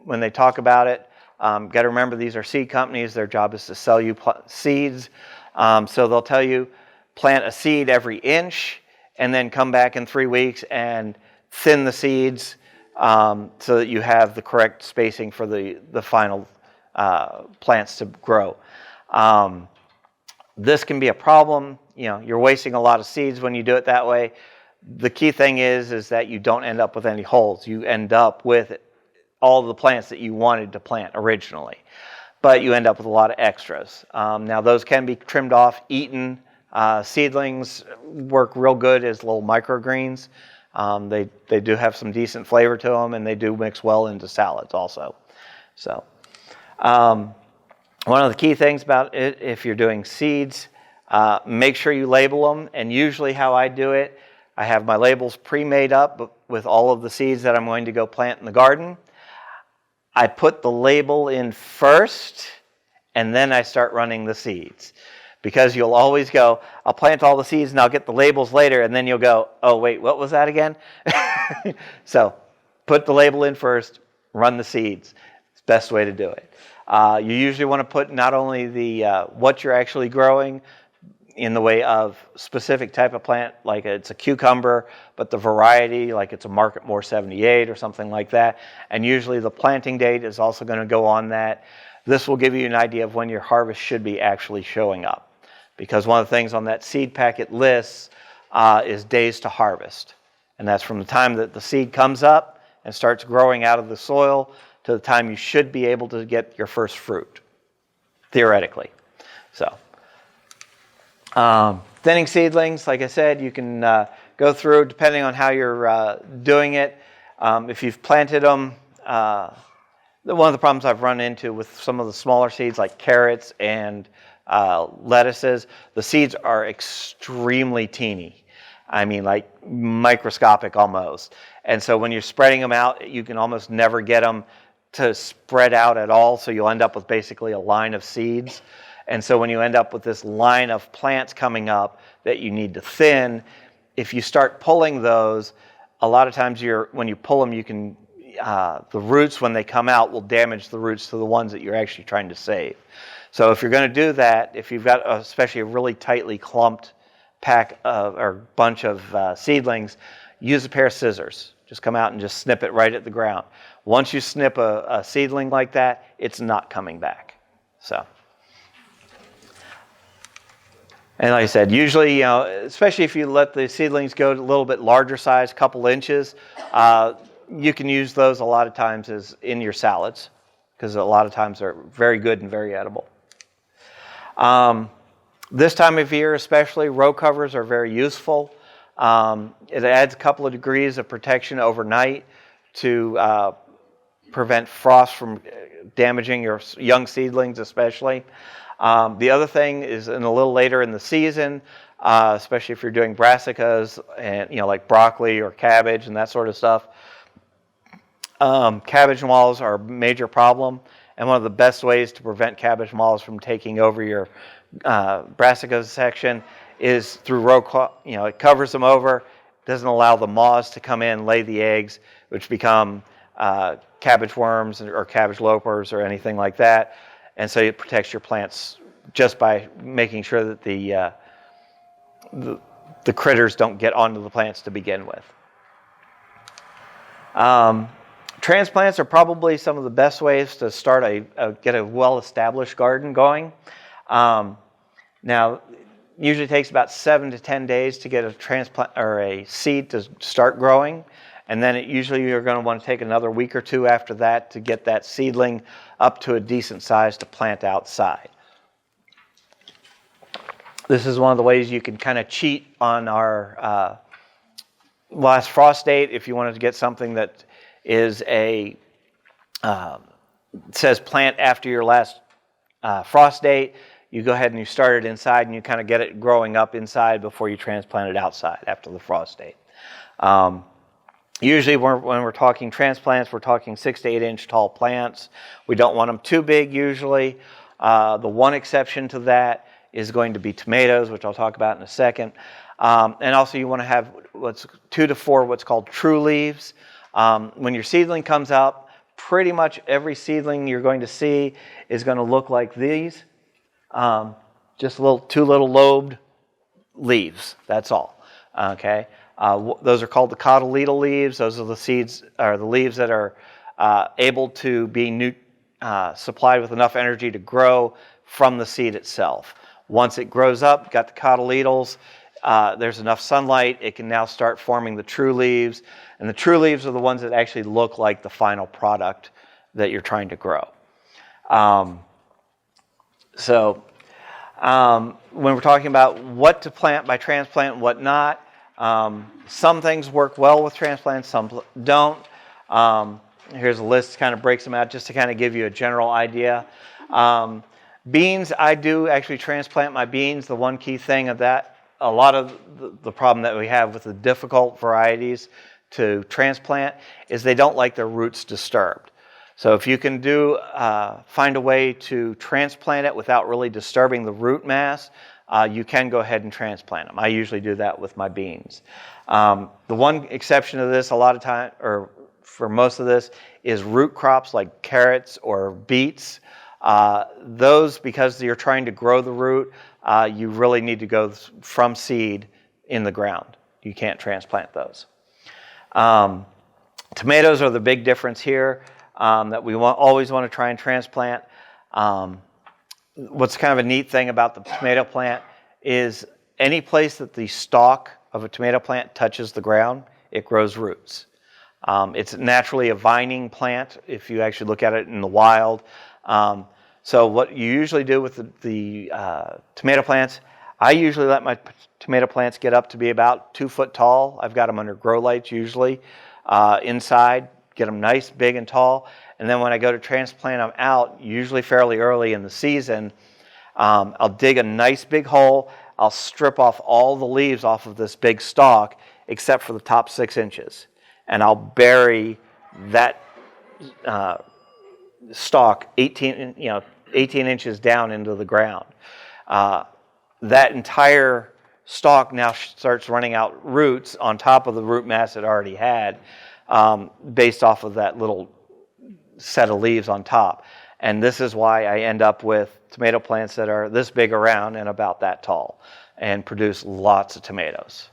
when they talk about it, got to remember these are seed companies. Their job is to sell you seeds. So they'll tell you plant a seed every inch and then come back in 3 weeks and thin the seeds so that you have the correct spacing for the final plants to grow. This can be a problem. You're wasting a lot of seeds when you do it that way. The key thing is that you don't end up with any holes. You end up with all the plants that you wanted to plant originally, but you end up with a lot of extras. Now those can be trimmed off, eaten. Seedlings work real good as little microgreens. They do have some decent flavor to them, and they do mix well into salads also. So one of the key things about it, if you're doing seeds, make sure you label them. And usually how I do it, I have my labels pre-made up with all of the seeds that I'm going to go plant in the garden. I put the label in first, and then I start running the seeds. Because you'll always go, I'll plant all the seeds and I'll get the labels later, and then you'll go, oh wait, what was that again? So put the label in first, run the seeds. It's the best way to do it. You usually want to put not only the what you're actually growing in the way of specific type of plant, like it's a cucumber, but the variety, like it's a Marketmore 78 or something like that. And usually the planting date is also going to go on that. This will give you an idea of when your harvest should be actually showing up. Because one of the things on that seed packet lists is days to harvest. And that's from the time that the seed comes up and starts growing out of the soil to the time you should be able to get your first fruit, theoretically. So, thinning seedlings, like I said, you can go through depending on how you're doing it. If you've planted them, one of the problems I've run into with some of the smaller seeds like carrots and lettuces, the seeds are extremely teeny. I mean, like microscopic almost. And so when you're spreading them out, you can almost never get them to spread out at all. So you'll end up with basically a line of seeds. And so when you end up with this line of plants coming up that you need to thin, if you start pulling those, a lot of times when you pull them, you can the roots, when they come out, will damage the roots to the ones that you're actually trying to save. So if you're going to do that, if you've got especially a really tightly clumped pack or bunch of seedlings, use a pair of scissors. Just come out and just snip it right at the ground. Once you snip a seedling like that, it's not coming back. So, and like I said, usually, especially if you let the seedlings go to a little bit larger size, couple inches, you can use those a lot of times as in your salads, because a lot of times they're very good and very edible. This time of year especially, row covers are very useful. It adds a couple of degrees of protection overnight to prevent frost from damaging your young seedlings especially. The other thing is a little later in the season, especially if you're doing brassicas and like broccoli or cabbage and that sort of stuff. Cabbage moths are a major problem, and one of the best ways to prevent cabbage moths from taking over your brassica section is through row. It covers them over, doesn't allow the moths to come in, lay the eggs, which become cabbage worms or cabbage lopers or anything like that. And so it protects your plants just by making sure that the critters don't get onto the plants to begin with. Transplants are probably some of the best ways to start get a well-established garden going. Now, usually takes about 7 to 10 days to get a transplant or a seed to start growing, and then usually you're going to want to take another week or two after that to get that seedling up to a decent size to plant outside. This is one of the ways you can kind of cheat on our last frost date if you wanted to get something that is says plant after your last frost date. You go ahead and you start it inside and you kind of get it growing up inside before you transplant it outside after the frost date. Usually when we're talking transplants, we're talking 6 to 8 inch tall plants. We don't want them too big usually. The one exception to that is going to be tomatoes, which I'll talk about in a second. And also you want to have 2 to 4 what's called true leaves. When your seedling comes up, pretty much every seedling you're going to see is going to look like these. Just 2 little lobed leaves, that's all. Okay, those are called the cotyledal leaves. Those are the seeds or the leaves that are able to be supplied with enough energy to grow from the seed itself. Once it grows up, got the cotyledons, there's enough sunlight, it can now start forming the true leaves. And the true leaves are the ones that actually look like the final product that you're trying to grow. When we're talking about what to plant by transplant and what not, some things work well with transplants, some don't. Here's a list, kind of breaks them out just to kind of give you a general idea. Beans, I do actually transplant my beans. The one key thing of that, a lot of the problem that we have with the difficult varieties to transplant is they don't like their roots disturbed. So if you can find a way to transplant it without really disturbing the root mass, you can go ahead and transplant them. I usually do that with my beans. The one exception to this, a lot of time, or for most of this, is root crops like carrots or beets. Those, because you're trying to grow the root, you really need to go from seed in the ground. You can't transplant those. Tomatoes are the big difference here that we always want to try and transplant. What's kind of a neat thing about the tomato plant is any place that the stalk of a tomato plant touches the ground, it grows roots. It's naturally a vining plant if you actually look at it in the wild. So what you usually do with the tomato plants, I usually let my tomato plants get up to be about 2 foot tall. I've got them under grow lights usually inside, get them nice, big, and tall. And then when I go to transplant them out, usually fairly early in the season, I'll dig a nice big hole. I'll strip off all the leaves off of this big stalk except for the top 6 inches. And I'll bury that stalk 18 inches down into the ground. That entire stalk now starts running out roots on top of the root mass it already had, based off of that little set of leaves on top. And this is why I end up with tomato plants that are this big around and about that tall and produce lots of tomatoes.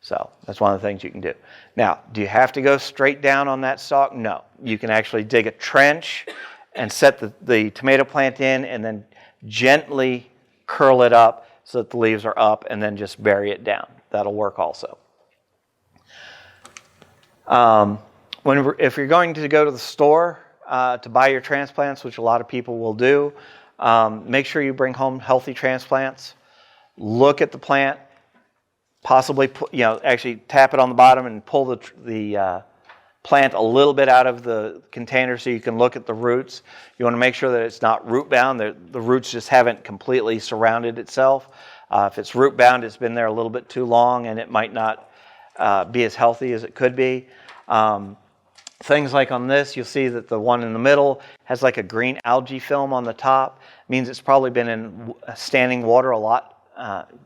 So that's one of the things you can do. Now, do you have to go straight down on that stalk? No. You can actually dig a trench and set the tomato plant in and then gently curl it up so that the leaves are up and then just bury it down. That'll work also. If you're going to go to the store to buy your transplants, which a lot of people will do, make sure you bring home healthy transplants. Look at the plant. Possibly, actually tap it on the bottom and pull the plant a little bit out of the container so you can look at the roots. You want to make sure that it's not root bound. The roots just haven't completely surrounded itself. If it's root bound, it's been there a little bit too long and it might not be as healthy as it could be. Things like on this, you'll see that the one in the middle has like a green algae film on the top. It means it's probably been in standing water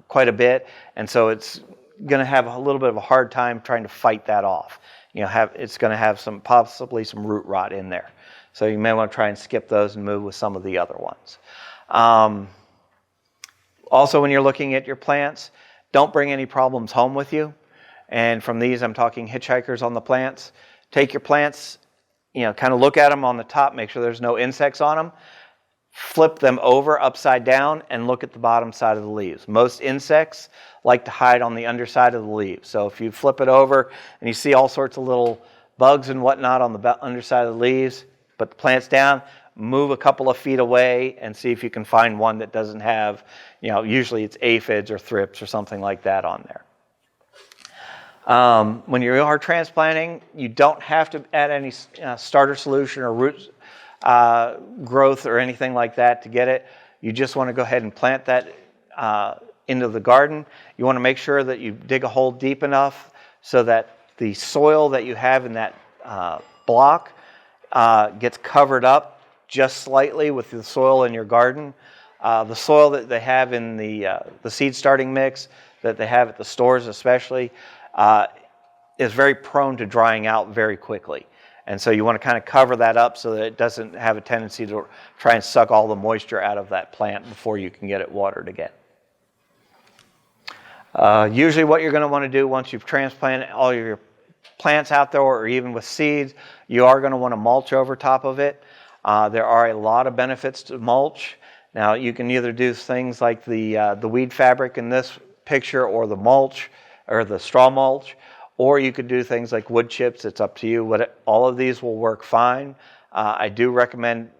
quite a bit, and so it's going to have a little bit of a hard time trying to fight that off. It's going to have possibly some root rot in there. So you may want to try and skip those and move with some of the other ones. Also, when you're looking at your plants, don't bring any problems home with you. And from these, I'm talking hitchhikers on the plants. Take your plants, kind of look at them on the top, make sure there's no insects on them. Flip them over upside down and look at the bottom side of the leaves. Most insects like to hide on the underside of the leaves. So if you flip it over and you see all sorts of little bugs and whatnot on the underside of the leaves, put the plants down, move a couple of feet away and see if you can find one that doesn't have, usually it's aphids or thrips or something like that on there. When you are transplanting, you don't have to add any starter solution or root growth or anything like that to get it. You just want to go ahead and plant that into the garden. You want to make sure that you dig a hole deep enough so that the soil that you have in that block gets covered up just slightly with the soil in your garden. The soil that they have in the seed starting mix that they have at the stores especially is very prone to drying out very quickly. And so you want to kind of cover that up so that it doesn't have a tendency to try and suck all the moisture out of that plant before you can get it watered again. Usually what you're going to want to do once you've transplanted all your plants out there or even with seeds, you are going to want to mulch over top of it. There are a lot of benefits to mulch. Now, you can either do things like the weed fabric in this picture, or the mulch, or the straw mulch, or you could do things like wood chips. It's up to you. All of these will work fine. I do recommend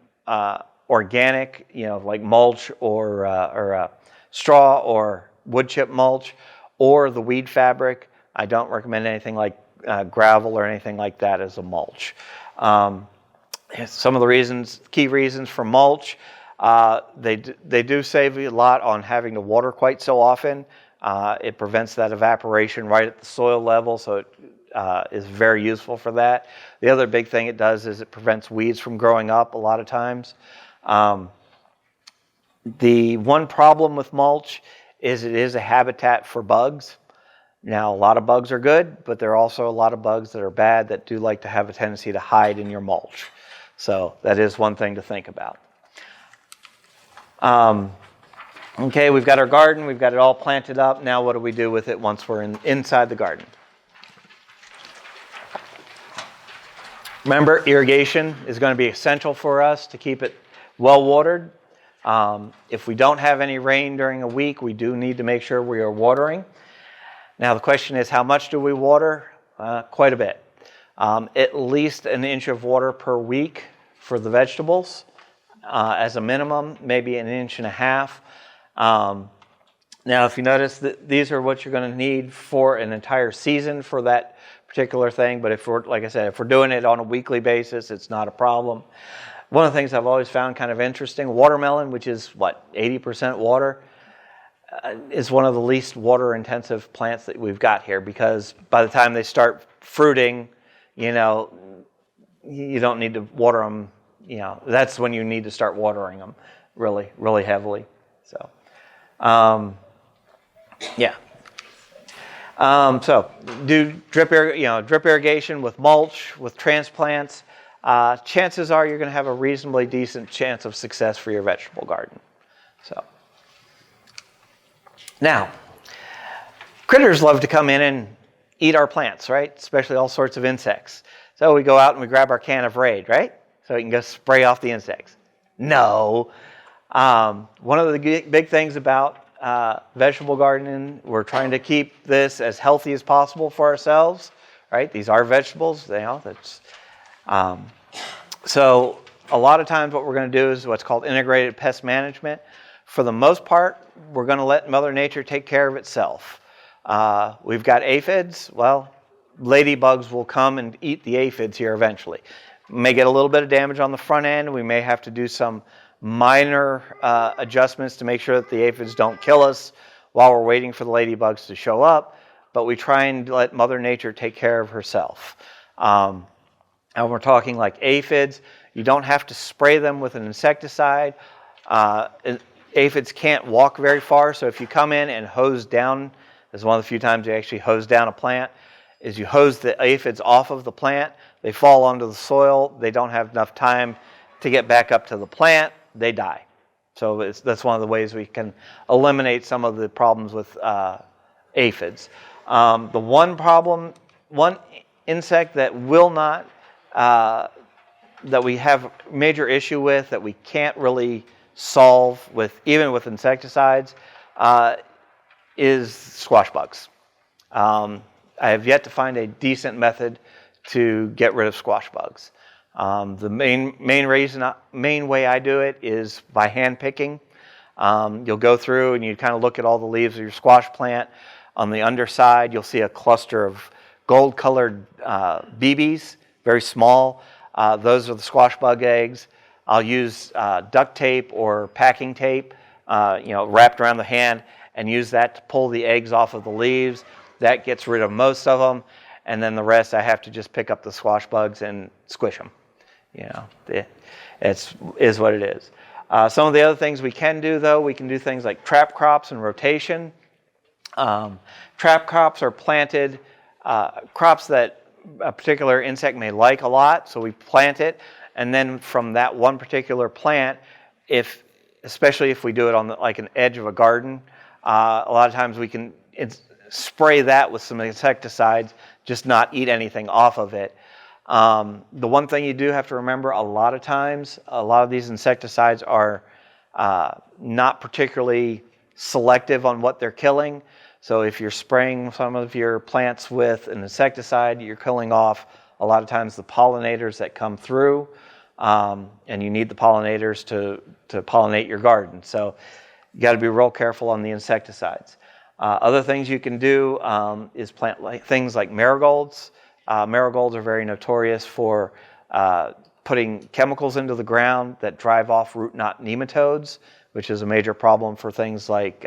organic, like mulch or straw or wood chip mulch, or the weed fabric. I don't recommend anything like gravel or anything like that as a mulch. Some of the key reasons for mulch, they do save you a lot on having to water quite so often. It prevents that evaporation right at the soil level, so it is very useful for that. The other big thing it does is it prevents weeds from growing up a lot of times. The one problem with mulch is it is a habitat for bugs. Now, a lot of bugs are good, but there are also a lot of bugs that are bad that do like to have a tendency to hide in your mulch. So that is one thing to think about. Okay, we've got our garden. We've got it all planted up. Now what do we do with it once we're inside the garden? Remember, irrigation is going to be essential for us to keep it well watered. If we don't have any rain during a week, we do need to make sure we are watering. Now the question is, how much do we water? Quite a bit. At least an inch of water per week for the vegetables. As a minimum, maybe an inch and a half. Now, if you notice, these are what you're going to need for an entire season for that particular thing. But if we're doing it on a weekly basis, it's not a problem. One of the things I've always found kind of interesting, watermelon, which is 80% water, is one of the least water-intensive plants that we've got here, because by the time they start fruiting, you don't need to water them. That's when you need to start watering them really, really heavily. So, so do drip irrigation with mulch, with transplants. Chances are you're going to have a reasonably decent chance of success for your vegetable garden. So, now, critters love to come in and eat our plants, right? Especially all sorts of insects. So we go out and we grab our can of Raid, right? So we can go spray off the insects. No. One of the big things about vegetable gardening, we're trying to keep this as healthy as possible for ourselves, right? These are vegetables, so a lot of times what we're going to do is what's called integrated pest management. For the most part, we're going to let Mother Nature take care of itself. We've got aphids. Well, ladybugs will come and eat the aphids here eventually. May get a little bit of damage on the front end. We may have to do some minor adjustments to make sure that the aphids don't kill us while we're waiting for the ladybugs to show up. But we try and let Mother Nature take care of herself. And we're talking like aphids. You don't have to spray them with an insecticide. Aphids can't walk very far, so if you come in and hose down, this is one of the few times you actually hose down a plant, is you hose the aphids off of the plant, they fall onto the soil, they don't have enough time to get back up to the plant, they die. So that's one of the ways we can eliminate some of the problems with aphids. The one insect that will not, that we have major issue with, that we can't really solve even with insecticides, is squash bugs. I have yet to find a decent method to get rid of squash bugs. The main way I do it is by hand picking. You'll go through and you kind of look at all the leaves of your squash plant. On the underside, you'll see a cluster of gold-colored BBs, very small. Those are the squash bug eggs. I'll use duct tape or packing tape, wrapped around the hand, and use that to pull the eggs off of the leaves. That gets rid of most of them, and then the rest I have to just pick up the squash bugs and squish them. It is what it is. Some of the other things we can do, though, we can do things like trap crops and rotation. Trap crops are planted, crops that a particular insect may like a lot, so we plant it, and then from that one particular plant, especially if we do it on an edge of a garden, a lot of times we can spray that with some insecticides, just not eat anything off of it. The one thing you do have to remember, a lot of times, a lot of these insecticides are not particularly selective on what they're killing. So if you're spraying some of your plants with an insecticide, you're killing off a lot of times the pollinators that come through, and you need the pollinators to pollinate your garden. So you got to be real careful on the insecticides. Other things you can do is plant things like marigolds. Marigolds are very notorious for putting chemicals into the ground that drive off root knot nematodes, which is a major problem for things like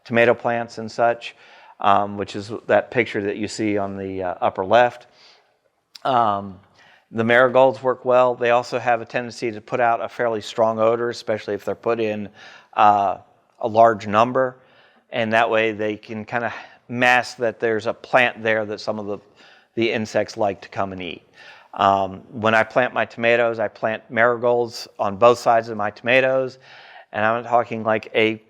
tomato plants and such, which is that picture that you see on the upper left. The marigolds work well. They also have a tendency to put out a fairly strong odor, especially if they're put in a large number. And that way they can kind of mask that there's a plant there that some of the insects like to come and eat. When I plant my tomatoes, I plant marigolds on both sides of my tomatoes. And I'm talking like a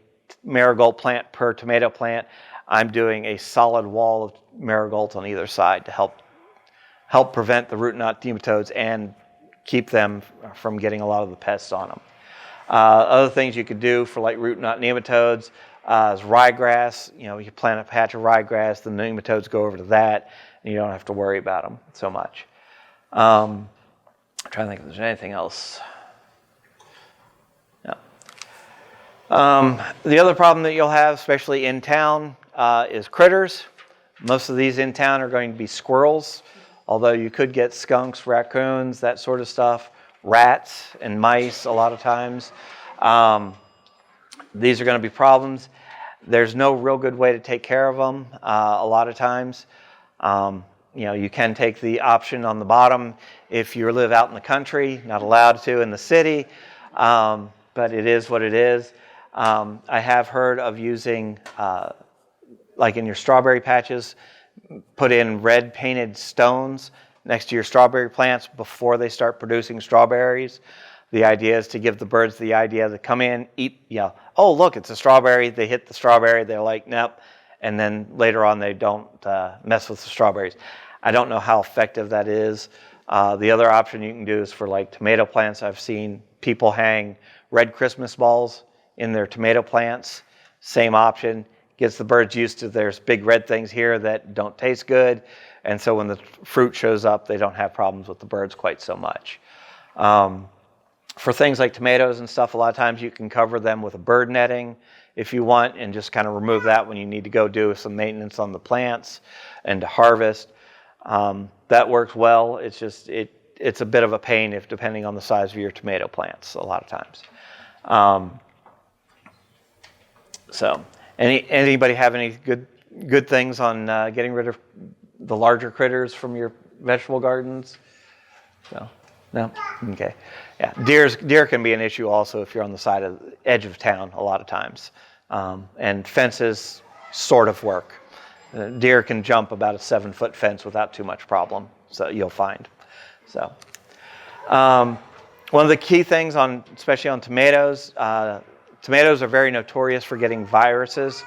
marigold plant per tomato plant. I'm doing a solid wall of marigolds on either side to help prevent the root knot nematodes and keep them from getting a lot of the pests on them. Other things you could do for like root knot nematodes is ryegrass. You plant a patch of ryegrass, the nematodes go over to that, and you don't have to worry about them so much. I'm trying to think if there's anything else. No. The other problem that you'll have, especially in town, is critters. Most of these in town are going to be squirrels, although you could get skunks, raccoons, that sort of stuff, rats and mice a lot of times. These are going to be problems. There's no real good way to take care of them a lot of times. You can take the option on the bottom if you live out in the country, not allowed to in the city, but it is what it is. I have heard of using, like in your strawberry patches, put in red painted stones next to your strawberry plants before they start producing strawberries. The idea is to give the birds the idea to come in, eat, oh, look, it's a strawberry. They hit the strawberry. They're like, nope. And then later on, they don't mess with the strawberries. I don't know how effective that is. The other option you can do is for like tomato plants. I've seen people hang red Christmas balls in their tomato plants. Same option. Gets the birds used to there's big red things here that don't taste good. And so when the fruit shows up, they don't have problems with the birds quite so much. For things like tomatoes and stuff, a lot of times you can cover them with a bird netting if you want, and just kind of remove that when you need to go do some maintenance on the plants and to harvest. That works well. It's just it's a bit of a pain depending on the size of your tomato plants a lot of times. So anybody have any good things on getting rid of the larger critters from your vegetable gardens? No? Okay. Yeah, deer can be an issue also if you're on the edge of town a lot of times. And fences sort of work. Deer can jump about a 7-foot fence without too much problem, so you'll find. So, one of the key things especially on tomatoes, tomatoes are very notorious for getting viruses.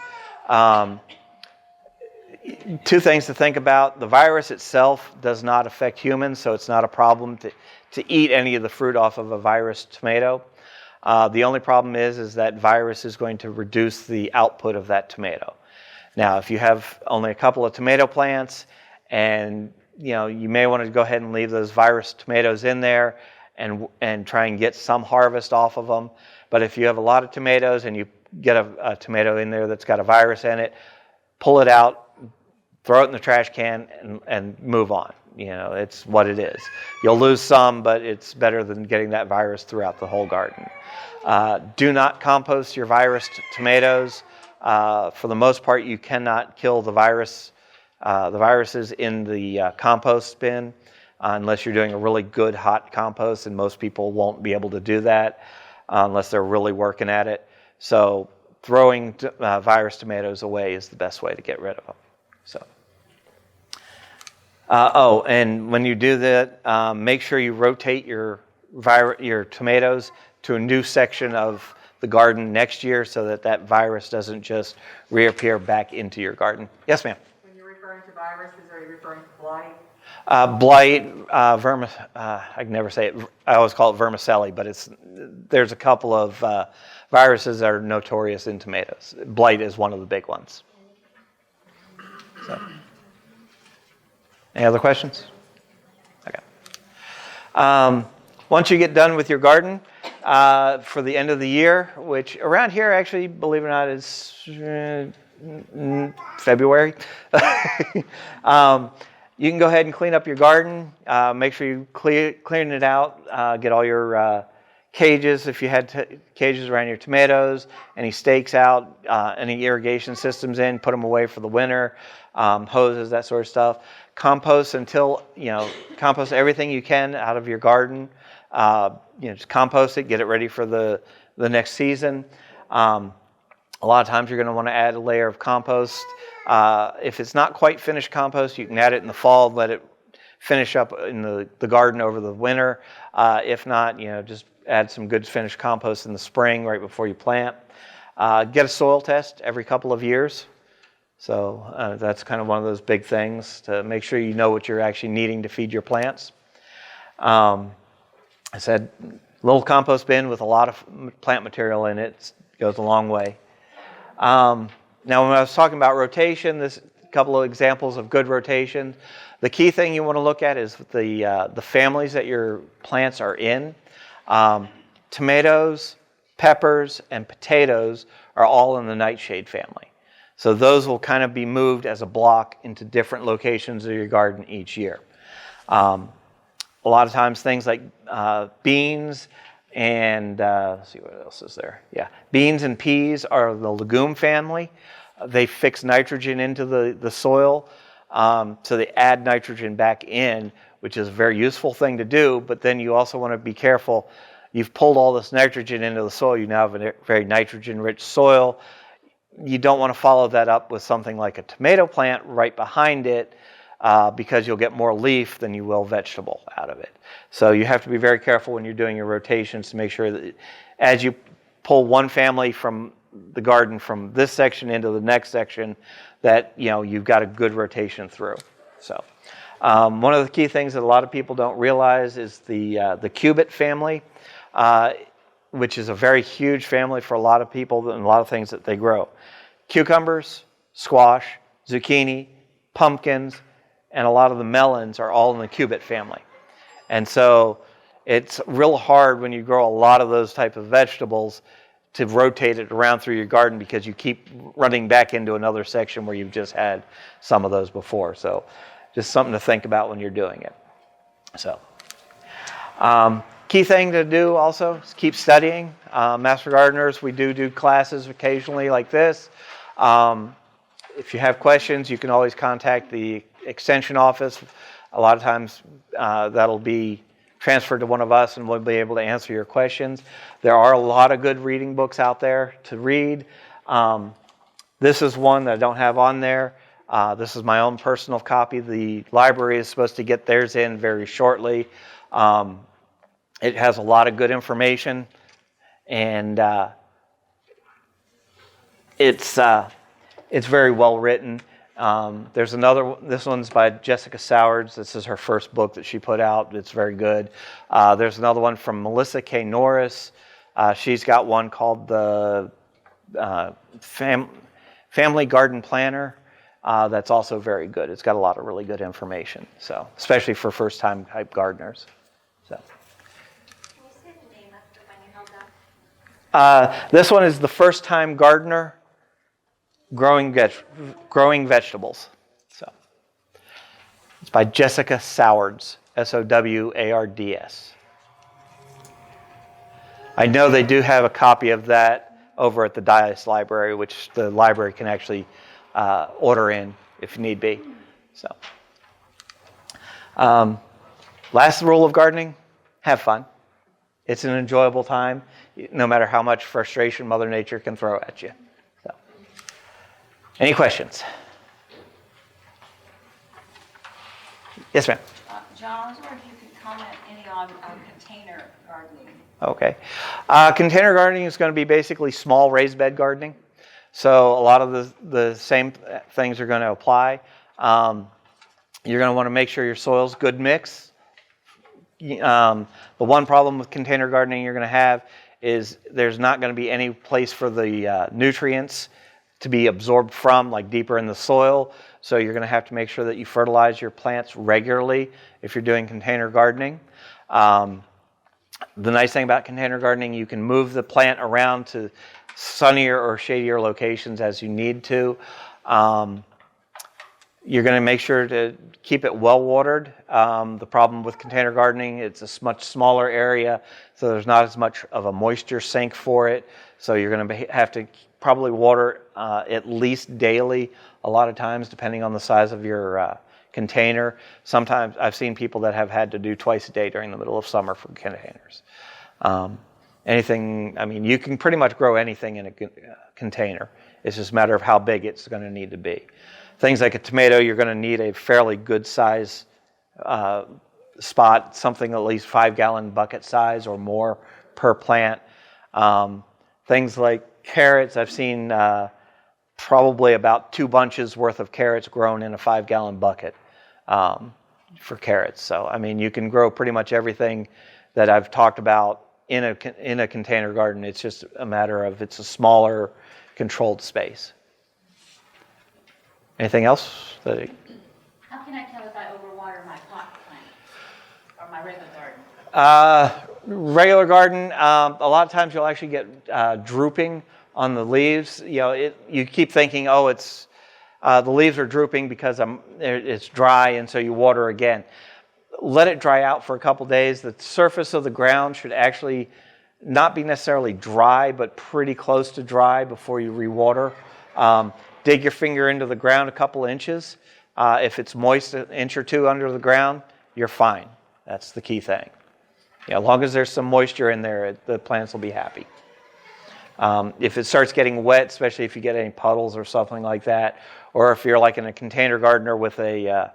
Two things to think about. The virus itself does not affect humans, so it's not a problem to eat any of the fruit off of a virus tomato. The only problem is that virus is going to reduce the output of that tomato. Now, if you have only a couple of tomato plants, and you may want to go ahead and leave those virus tomatoes in there and try and get some harvest off of them. But if you have a lot of tomatoes and you get a tomato in there that's got a virus in it, pull it out, throw it in the trash can, and move on. It's what it is. You'll lose some, but it's better than getting that virus throughout the whole garden. Do not compost your virus tomatoes. For the most part, you cannot kill the viruses in the compost bin unless you're doing a really good hot compost, and most people won't be able to do that unless they're really working at it. So throwing virus tomatoes away is the best way to get rid of them. So. And when you do that, make sure you rotate your tomatoes to a new section of the garden next year so that virus doesn't just reappear back into your garden. Yes, ma'am? When you're referring to viruses, are you referring to blight? Blight, I can never say it. I always call it vermicelli, but there's a couple of viruses that are notorious in tomatoes. Blight is one of the big ones. So, any other questions? Okay. Once you get done with your garden for the end of the year, which around here actually, believe it or not, is February. You can go ahead and clean up your garden. Make sure you clean it out. Get all your cages, if you had cages around your tomatoes, any stakes out, any irrigation systems in, put them away for the winter, hoses, that sort of stuff. Compost compost everything you can out of your garden. Just compost it, get it ready for the next season. A lot of times you're going to want to add a layer of compost. If it's not quite finished compost, you can add it in the fall, let it finish up in the garden over the winter. If not, just add some good finished compost in the spring right before you plant. Get a soil test every couple of years. So that's kind of one of those big things to make sure you know what you're actually needing to feed your plants. I said, little compost bin with a lot of plant material in it goes a long way. Now, when I was talking about rotation, this couple of examples of good rotation. The key thing you want to look at is the families that your plants are in. Tomatoes, peppers, and potatoes are all in the nightshade family. So those will kind of be moved as a block into different locations of your garden each year. A lot of times things like beans and, let's see what else is there. Yeah, beans and peas are the legume family. They fix nitrogen into the soil, so they add nitrogen back in, which is a very useful thing to do, but then you also want to be careful. You've pulled all this nitrogen into the soil. You now have a very nitrogen-rich soil. You don't want to follow that up with something like a tomato plant right behind it, because you'll get more leaf than you will vegetable out of it. So you have to be very careful when you're doing your rotations to make sure that as you pull one family from the garden from this section into the next section, that you've got a good rotation through. So one of the key things that a lot of people don't realize is the cubit family, which is a very huge family for a lot of people and a lot of things that they grow. Cucumbers, squash, zucchini, pumpkins, and a lot of the melons are all in the cubit family. And so it's real hard when you grow a lot of those type of vegetables to rotate it around through your garden because you keep running back into another section where you've just had some of those before. So just something to think about when you're doing it. So key thing to do also is keep studying. Master Gardeners, we do classes occasionally like this. If you have questions, you can always contact the extension office. A lot of times that'll be transferred to one of us and we'll be able to answer your questions. There are a lot of good reading books out there to read. This is one that I don't have on there. This is my own personal copy. The library is supposed to get theirs in very shortly. It has a lot of good information, and it's very well written. There's another. This one's by Jessica Sowards. This is her first book that she put out. It's very good. There's another one from Melissa K. Norris. She's got one called the Family Garden Planner. That's also very good. It's got a lot of really good information. So, especially for first-time type gardeners. So. Can you say the name of the one you held up? This one is the First-Time Gardener Growing Vegetables. So it's by Jessica Sowards, Sowards. I know they do have a copy of that over at the Dias Library, which the library can actually order in if need be. So, last rule of gardening: have fun. It's an enjoyable time, no matter how much frustration Mother Nature can throw at you. So, any questions? Yes, ma'am. John, I was wondering if you could comment any on container gardening. Okay. Container gardening is going to be basically small raised bed gardening. So a lot of the same things are going to apply. You're going to want to make sure your soil's good mix. The one problem with container gardening you're going to have is there's not going to be any place for the nutrients to be absorbed from, like deeper in the soil. So you're going to have to make sure that you fertilize your plants regularly if you're doing container gardening. The nice thing about container gardening, you can move the plant around to sunnier or shadier locations as you need to. You're going to make sure to keep it well watered. The problem with container gardening, it's a much smaller area, so there's not as much of a moisture sink for it. So you're going to have to probably water at least daily, a lot of times, depending on the size of your container. Sometimes I've seen people that have had to do twice a day during the middle of summer for containers. You can pretty much grow anything in a container. It's just a matter of how big it's going to need to be. Things like a tomato, you're going to need a fairly good size spot, something at least 5-gallon bucket size or more per plant. Things like carrots, I've seen probably about 2 bunches worth of carrots grown in a 5-gallon bucket for carrots. So, you can grow pretty much everything that I've talked about in a container garden. It's just a matter of it's a smaller, controlled space. Anything else? How can I tell if I overwater my pot plant or my regular garden? Regular garden, a lot of times you'll actually get drooping on the leaves. You keep thinking, it's the leaves are drooping because it's dry, and so you water again. Let it dry out for a couple days. The surface of the ground should actually not be necessarily dry, but pretty close to dry before you rewater. Dig your finger into the ground a couple inches. If it's moist an inch or two under the ground, you're fine. That's the key thing. As long as there's some moisture in there, the plants will be happy. If it starts getting wet, especially if you get any puddles or something like that, or if you're like in a container gardener with a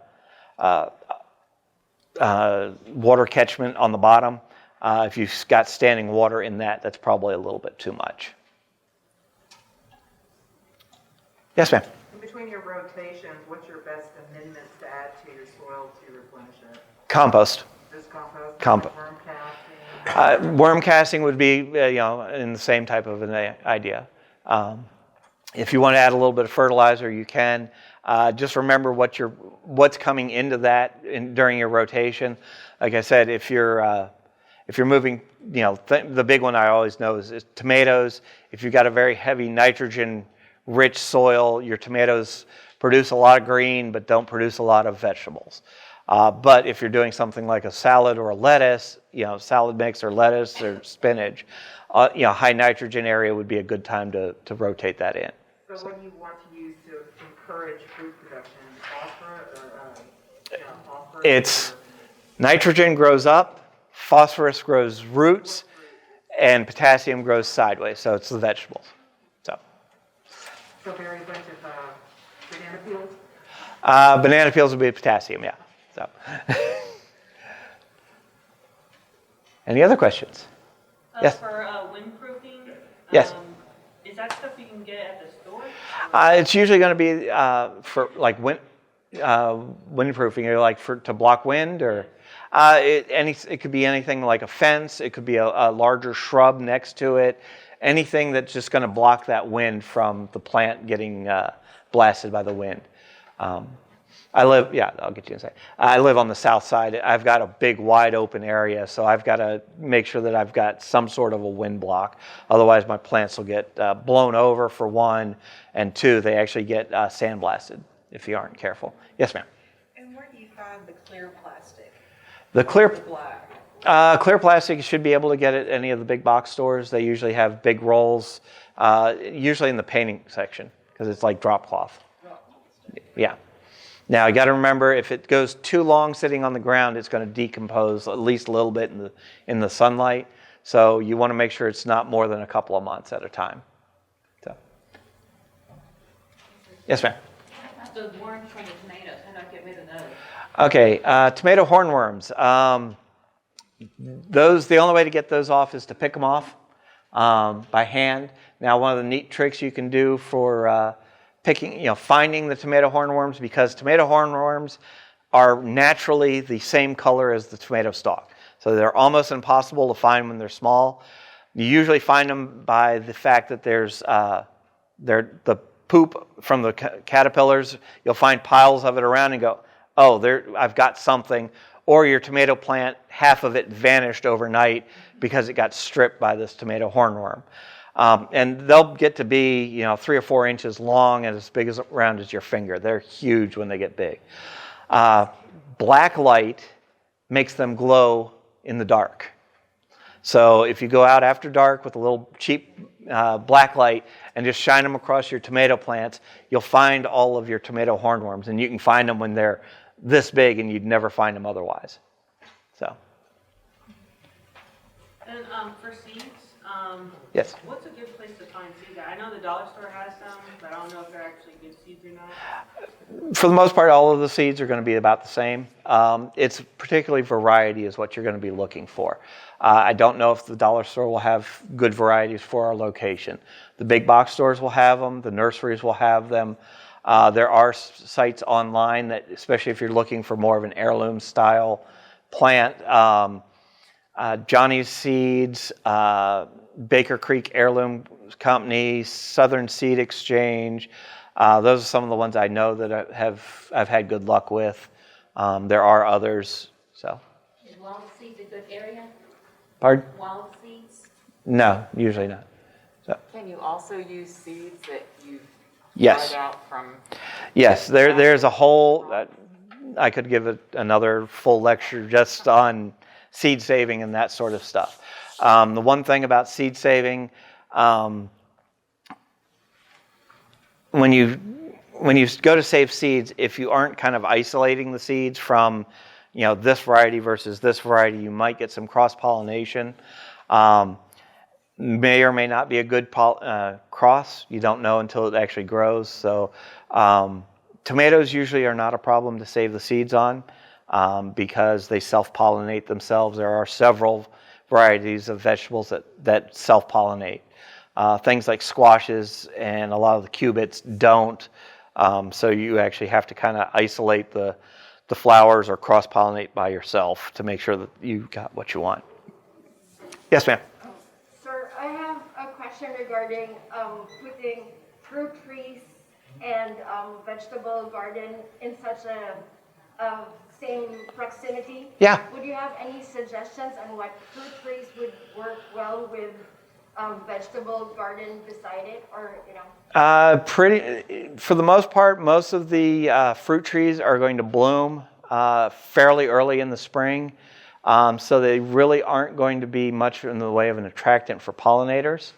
water catchment on the bottom, if you've got standing water in that's probably a little bit too much. Yes, ma'am. In between your rotations, what's your best amendments to add to your soil to replenish it? Compost. Just compost? Compost. Worm casting? Worm casting would be, in the same type of an idea. If you want to add a little bit of fertilizer, you can. Just remember what's coming into that during your rotation. Like I said, if you're moving, the big one I always know is tomatoes. If you've got a very heavy nitrogen-rich soil, your tomatoes produce a lot of green, but don't produce a lot of vegetables. But if you're doing something like a salad or a lettuce, salad mix or lettuce or spinach, high nitrogen area would be a good time to rotate that in. So what do you want to use to encourage food production? Phosphorus or phosphorus? It's nitrogen grows up, phosphorus grows roots, and potassium grows sideways. So it's the vegetables. So very bunch of banana peels? Banana peels would be potassium, yeah. So, any other questions? Yes. For windproofing, Yes. Is that stuff you can get at the store? It's usually going to be for like windproofing, or like to block wind, or it could be anything like a fence. It could be a larger shrub next to it. Anything that's just going to block that wind from the plant getting blasted by the wind. I'll get you in a second. I live on the south side. I've got a big, wide open area, so I've got to make sure that I've got some sort of a wind block. Otherwise, my plants will get blown over, for one, and two, they actually get sandblasted if you aren't careful. Yes, ma'am. And where do you find the clear plastic? The clear Black. Clear plastic, you should be able to get it at any of the big box stores. They usually have big rolls, usually in the painting section, because it's like drop cloth. Yeah. Now, you got to remember, if it goes too long sitting on the ground, it's going to decompose at least a little bit in the sunlight. So you want to make sure it's not more than a couple of months at a time. So. Yes, ma'am. Those worms from the tomatoes, how do I get rid of those? Okay, tomato hornworms. The only way to get those off is to pick them off by hand. Now, one of the neat tricks you can do for finding the tomato hornworms, because tomato hornworms are naturally the same color as the tomato stalk. So they're almost impossible to find when they're small. You usually find them by the fact that there's the poop from the caterpillars. You'll find piles of it around and go, oh, I've got something. Or your tomato plant, half of it vanished overnight because it got stripped by this tomato hornworm. And they'll get to be 3 or 4 inches long and as big as around as your finger. They're huge when they get big. Black light makes them glow in the dark. So if you go out after dark with a little cheap black light and just shine them across your tomato plants, you'll find all of your tomato hornworms. And you can find them when they're this big and you'd never find them otherwise. So. And for seeds, Yes. what's a good place to find seeds? I know the dollar store has some, but I don't know if they're actually good seeds or not. For the most part, all of the seeds are going to be about the same. It's particularly variety is what you're going to be looking for. I don't know if the dollar store will have good varieties for our location. The big box stores will have them. The nurseries will have them. There are sites online that, especially if you're looking for more of an heirloom style plant, Johnny's Seeds, Baker Creek Heirloom Company, Southern Seed Exchange. Those are some of the ones I know that I've had good luck with. There are others. So. Is wild seeds a good area? Pardon? Wild seeds? No, usually not. So. Can you also use seeds that you've Yes. dried out from? Yes, there's a whole. I could give it another full lecture just on seed saving and that sort of stuff. The one thing about seed saving, when you go to save seeds, if you aren't kind of isolating the seeds from, this variety versus this variety, you might get some cross pollination. May or may not be a good cross. You don't know until it actually grows. So tomatoes usually are not a problem to save the seeds on because they self-pollinate themselves. There are several varieties of vegetables that self-pollinate. Things like squashes and a lot of the cubits don't. So you actually have to kind of isolate the flowers or cross-pollinate by yourself to make sure that you got what you want. Yes, ma'am. Sir, I have a question regarding putting fruit trees and vegetable garden in such a same proximity. Yeah. Would you have any suggestions on what fruit trees would work well with vegetable garden beside it, or For the most part, most of the fruit trees are going to bloom fairly early in the spring. So they really aren't going to be much in the way of an attractant for pollinators.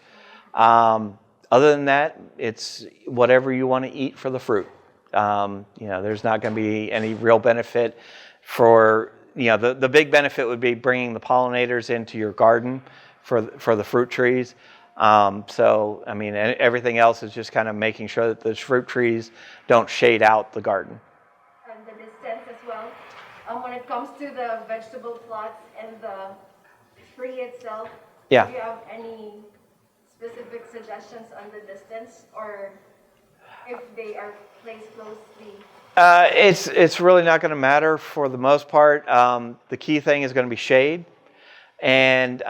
Other than that, it's whatever you want to eat for the fruit. There's not going to be any real benefit for, the big benefit would be bringing the pollinators into your garden for the fruit trees. Everything else is just kind of making sure that those fruit trees don't shade out the garden. and the distance as well? When it comes to the vegetable plots and the tree itself, Yeah. do you have any specific suggestions on the distance, or if they are placed closely? It's really not going to matter for the most part. The key thing is going to be shade, and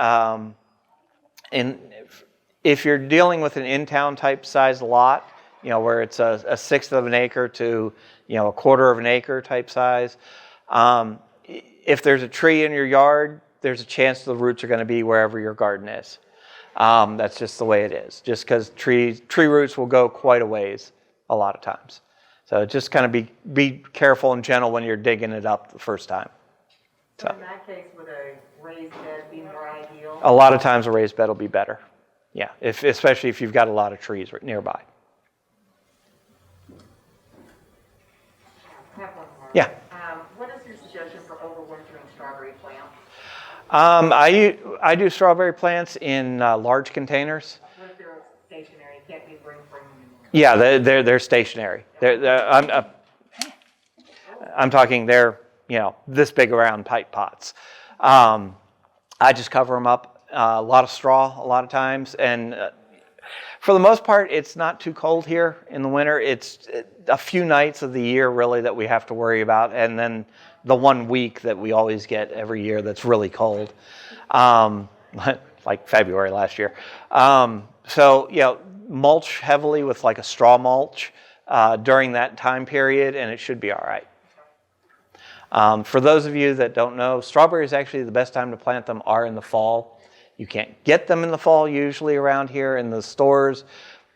if you're dealing with an in-town type size lot, where it's a sixth of an acre to a quarter of an acre type size, if there's a tree in your yard, there's a chance the roots are going to be wherever your garden is. That's just the way it is. Just because tree roots will go quite a ways a lot of times. So just kind of be careful and gentle when you're digging it up the first time. So in that case, would a raised bed be more ideal? A lot of times a raised bed will be better. Yeah, especially if you've got a lot of trees nearby. I have one more. Yeah. What is your suggestion for overwintering strawberry plants? I do strawberry plants in large containers. What if they're stationary, can't be bring from? Yeah, they're stationary. I'm talking they're this big around pipe pots. I just cover them up a lot of straw a lot of times, and For the most part, it's not too cold here in the winter. It's a few nights of the year really that we have to worry about, and then the 1 week that we always get every year that's really cold, like February last year. So, mulch heavily with like a straw mulch during that time period, and it should be all right. For those of you that don't know, strawberries actually the best time to plant them are in the fall. You can't get them in the fall usually around here in the stores,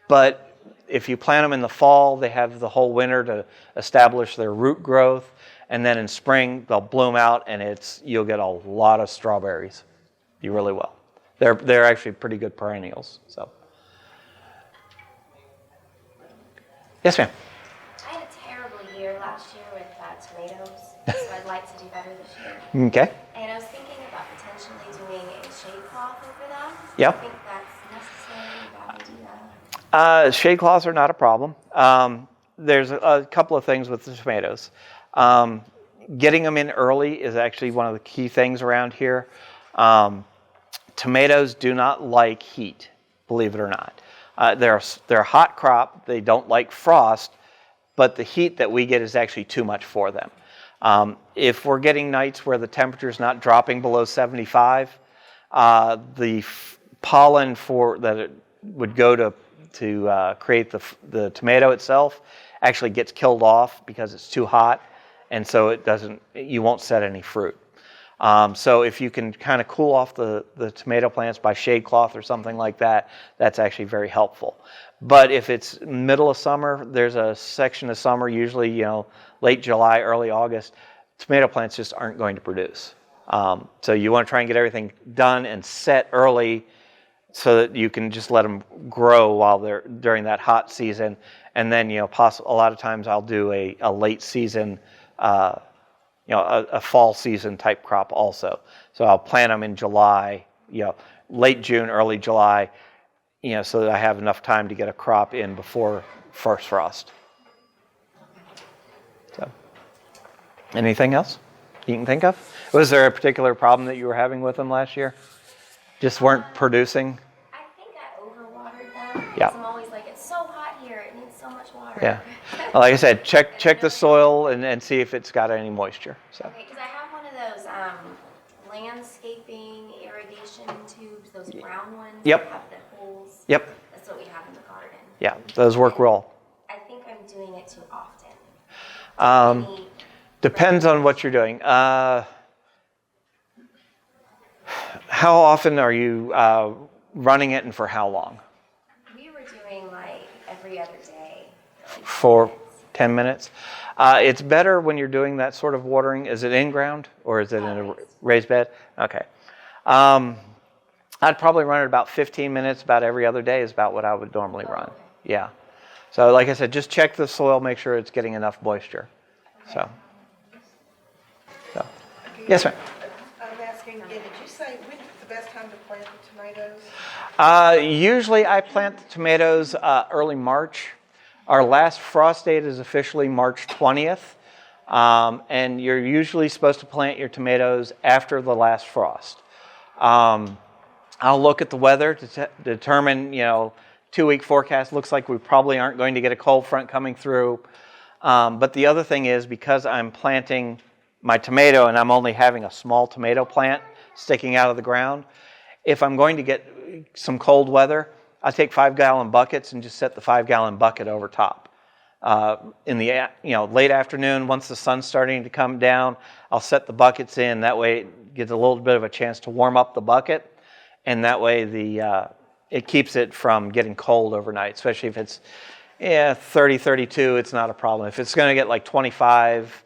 but if you plant them in the fall, they have the whole winter to establish their root growth, and then in spring they'll bloom out, and you'll get a lot of strawberries. You really will. They're actually pretty good perennials. So, yes, ma'am. I had a terrible year last year with tomatoes, so I'd like to do better this year. Okay. And I was thinking about potentially doing a shade cloth over them. Yep. I think that's necessary, bad idea. Shade cloths are not a problem. There's a couple of things with the tomatoes. Getting them in early is actually one of the key things around here. Tomatoes do not like heat, believe it or not. They're a hot crop. They don't like frost, but the heat that we get is actually too much for them. If we're getting nights where the temperature is not dropping below 75, the pollen that it would go to create the tomato itself actually gets killed off because it's too hot, and so you won't set any fruit. So if you can kind of cool off the tomato plants by shade cloth or something like that, that's actually very helpful. But if it's middle of summer, there's a section of summer, usually late July, early August, tomato plants just aren't going to produce. So you want to try and get everything done and set early so that you can just let them grow while they're during that hot season. And then a lot of times I'll do a late season. A fall season type crop also. So I'll plant them in July, late June, early July, so that I have enough time to get a crop in before first frost. So, anything else you can think of? Was there a particular problem that you were having with them last year? Just weren't producing? I think I overwatered them. Yeah. Because I'm always like, it's so hot here, it needs so much water. Yeah. Well, like I said, check the soil and see if it's got any moisture. So. Okay, because I have one of those landscaping irrigation tubes, those brown ones. Yep. That have the holes. Yep. That's what we have in the garden. Yeah, those work well. I think I'm doing it too often. Depends on what you're doing. How often are you running it, and for how long? We were doing like every other day. For 10 minutes. It's better when you're doing that sort of watering. Is it in ground or is it in a raised bed? Okay. I'd probably run it about 15 minutes about every other day is about what I would normally run. Yeah. So like I said, just check the soil, make sure it's getting enough moisture. So. Yes, ma'am. I'm asking again, did you say when's the best time to plant the tomatoes? Usually I plant the tomatoes early March. Our last frost date is officially March 20th, and you're usually supposed to plant your tomatoes after the last frost. I'll look at the weather to determine, 2-week forecast looks like we probably aren't going to get a cold front coming through. But the other thing is, because I'm planting my tomato and I'm only having a small tomato plant sticking out of the ground, if I'm going to get some cold weather, I take 5-gallon buckets and just set the 5-gallon bucket over top. In the late afternoon, once the sun's starting to come down, I'll set the buckets in. That way it gives a little bit of a chance to warm up the bucket, and that way it keeps it from getting cold overnight, especially if it's 30, 32, it's not a problem. If it's going to get like 25,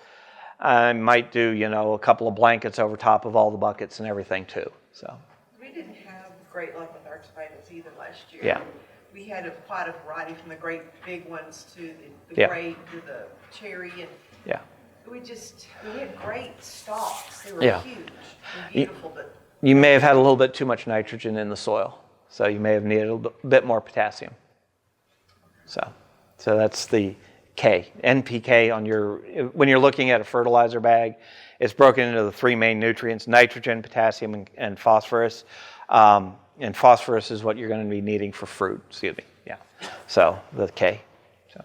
I might do, a couple of blankets over top of all the buckets and everything too. So. We didn't have great luck with our tomatoes either last year. Yeah. We had quite a variety from the great big ones to the Yeah. grape to the cherry, and Yeah. we had great stalks. They were Yeah. huge and beautiful, but You may have had a little bit too much nitrogen in the soil, so you may have needed a bit more potassium. So that's the K, NPK when you're looking at a fertilizer bag, it's broken into the 3 main nutrients: nitrogen, potassium, and phosphorus. And phosphorus is what you're going to be needing for fruit. Excuse me. Yeah. So the K. So.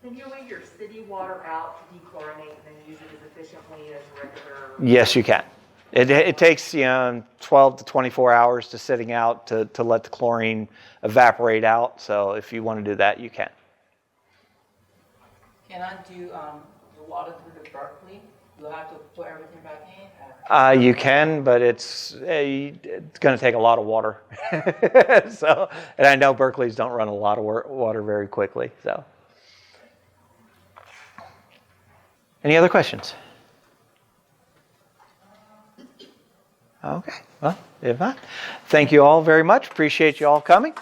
Can you leave your city water out to dechlorinate and then use it as efficiently as regular? Yes, you can. It takes 12 to 24 hours to sitting out to let the chlorine evaporate out. So if you want to do that, you can. Can I do the water through the Berkeley? You'll have to put everything back in? You can, but it's going to take a lot of water. So, and I know Berkeley's don't run a lot of water very quickly. So, any other questions? Okay. Well, if not, thank you all very much. Appreciate you all coming.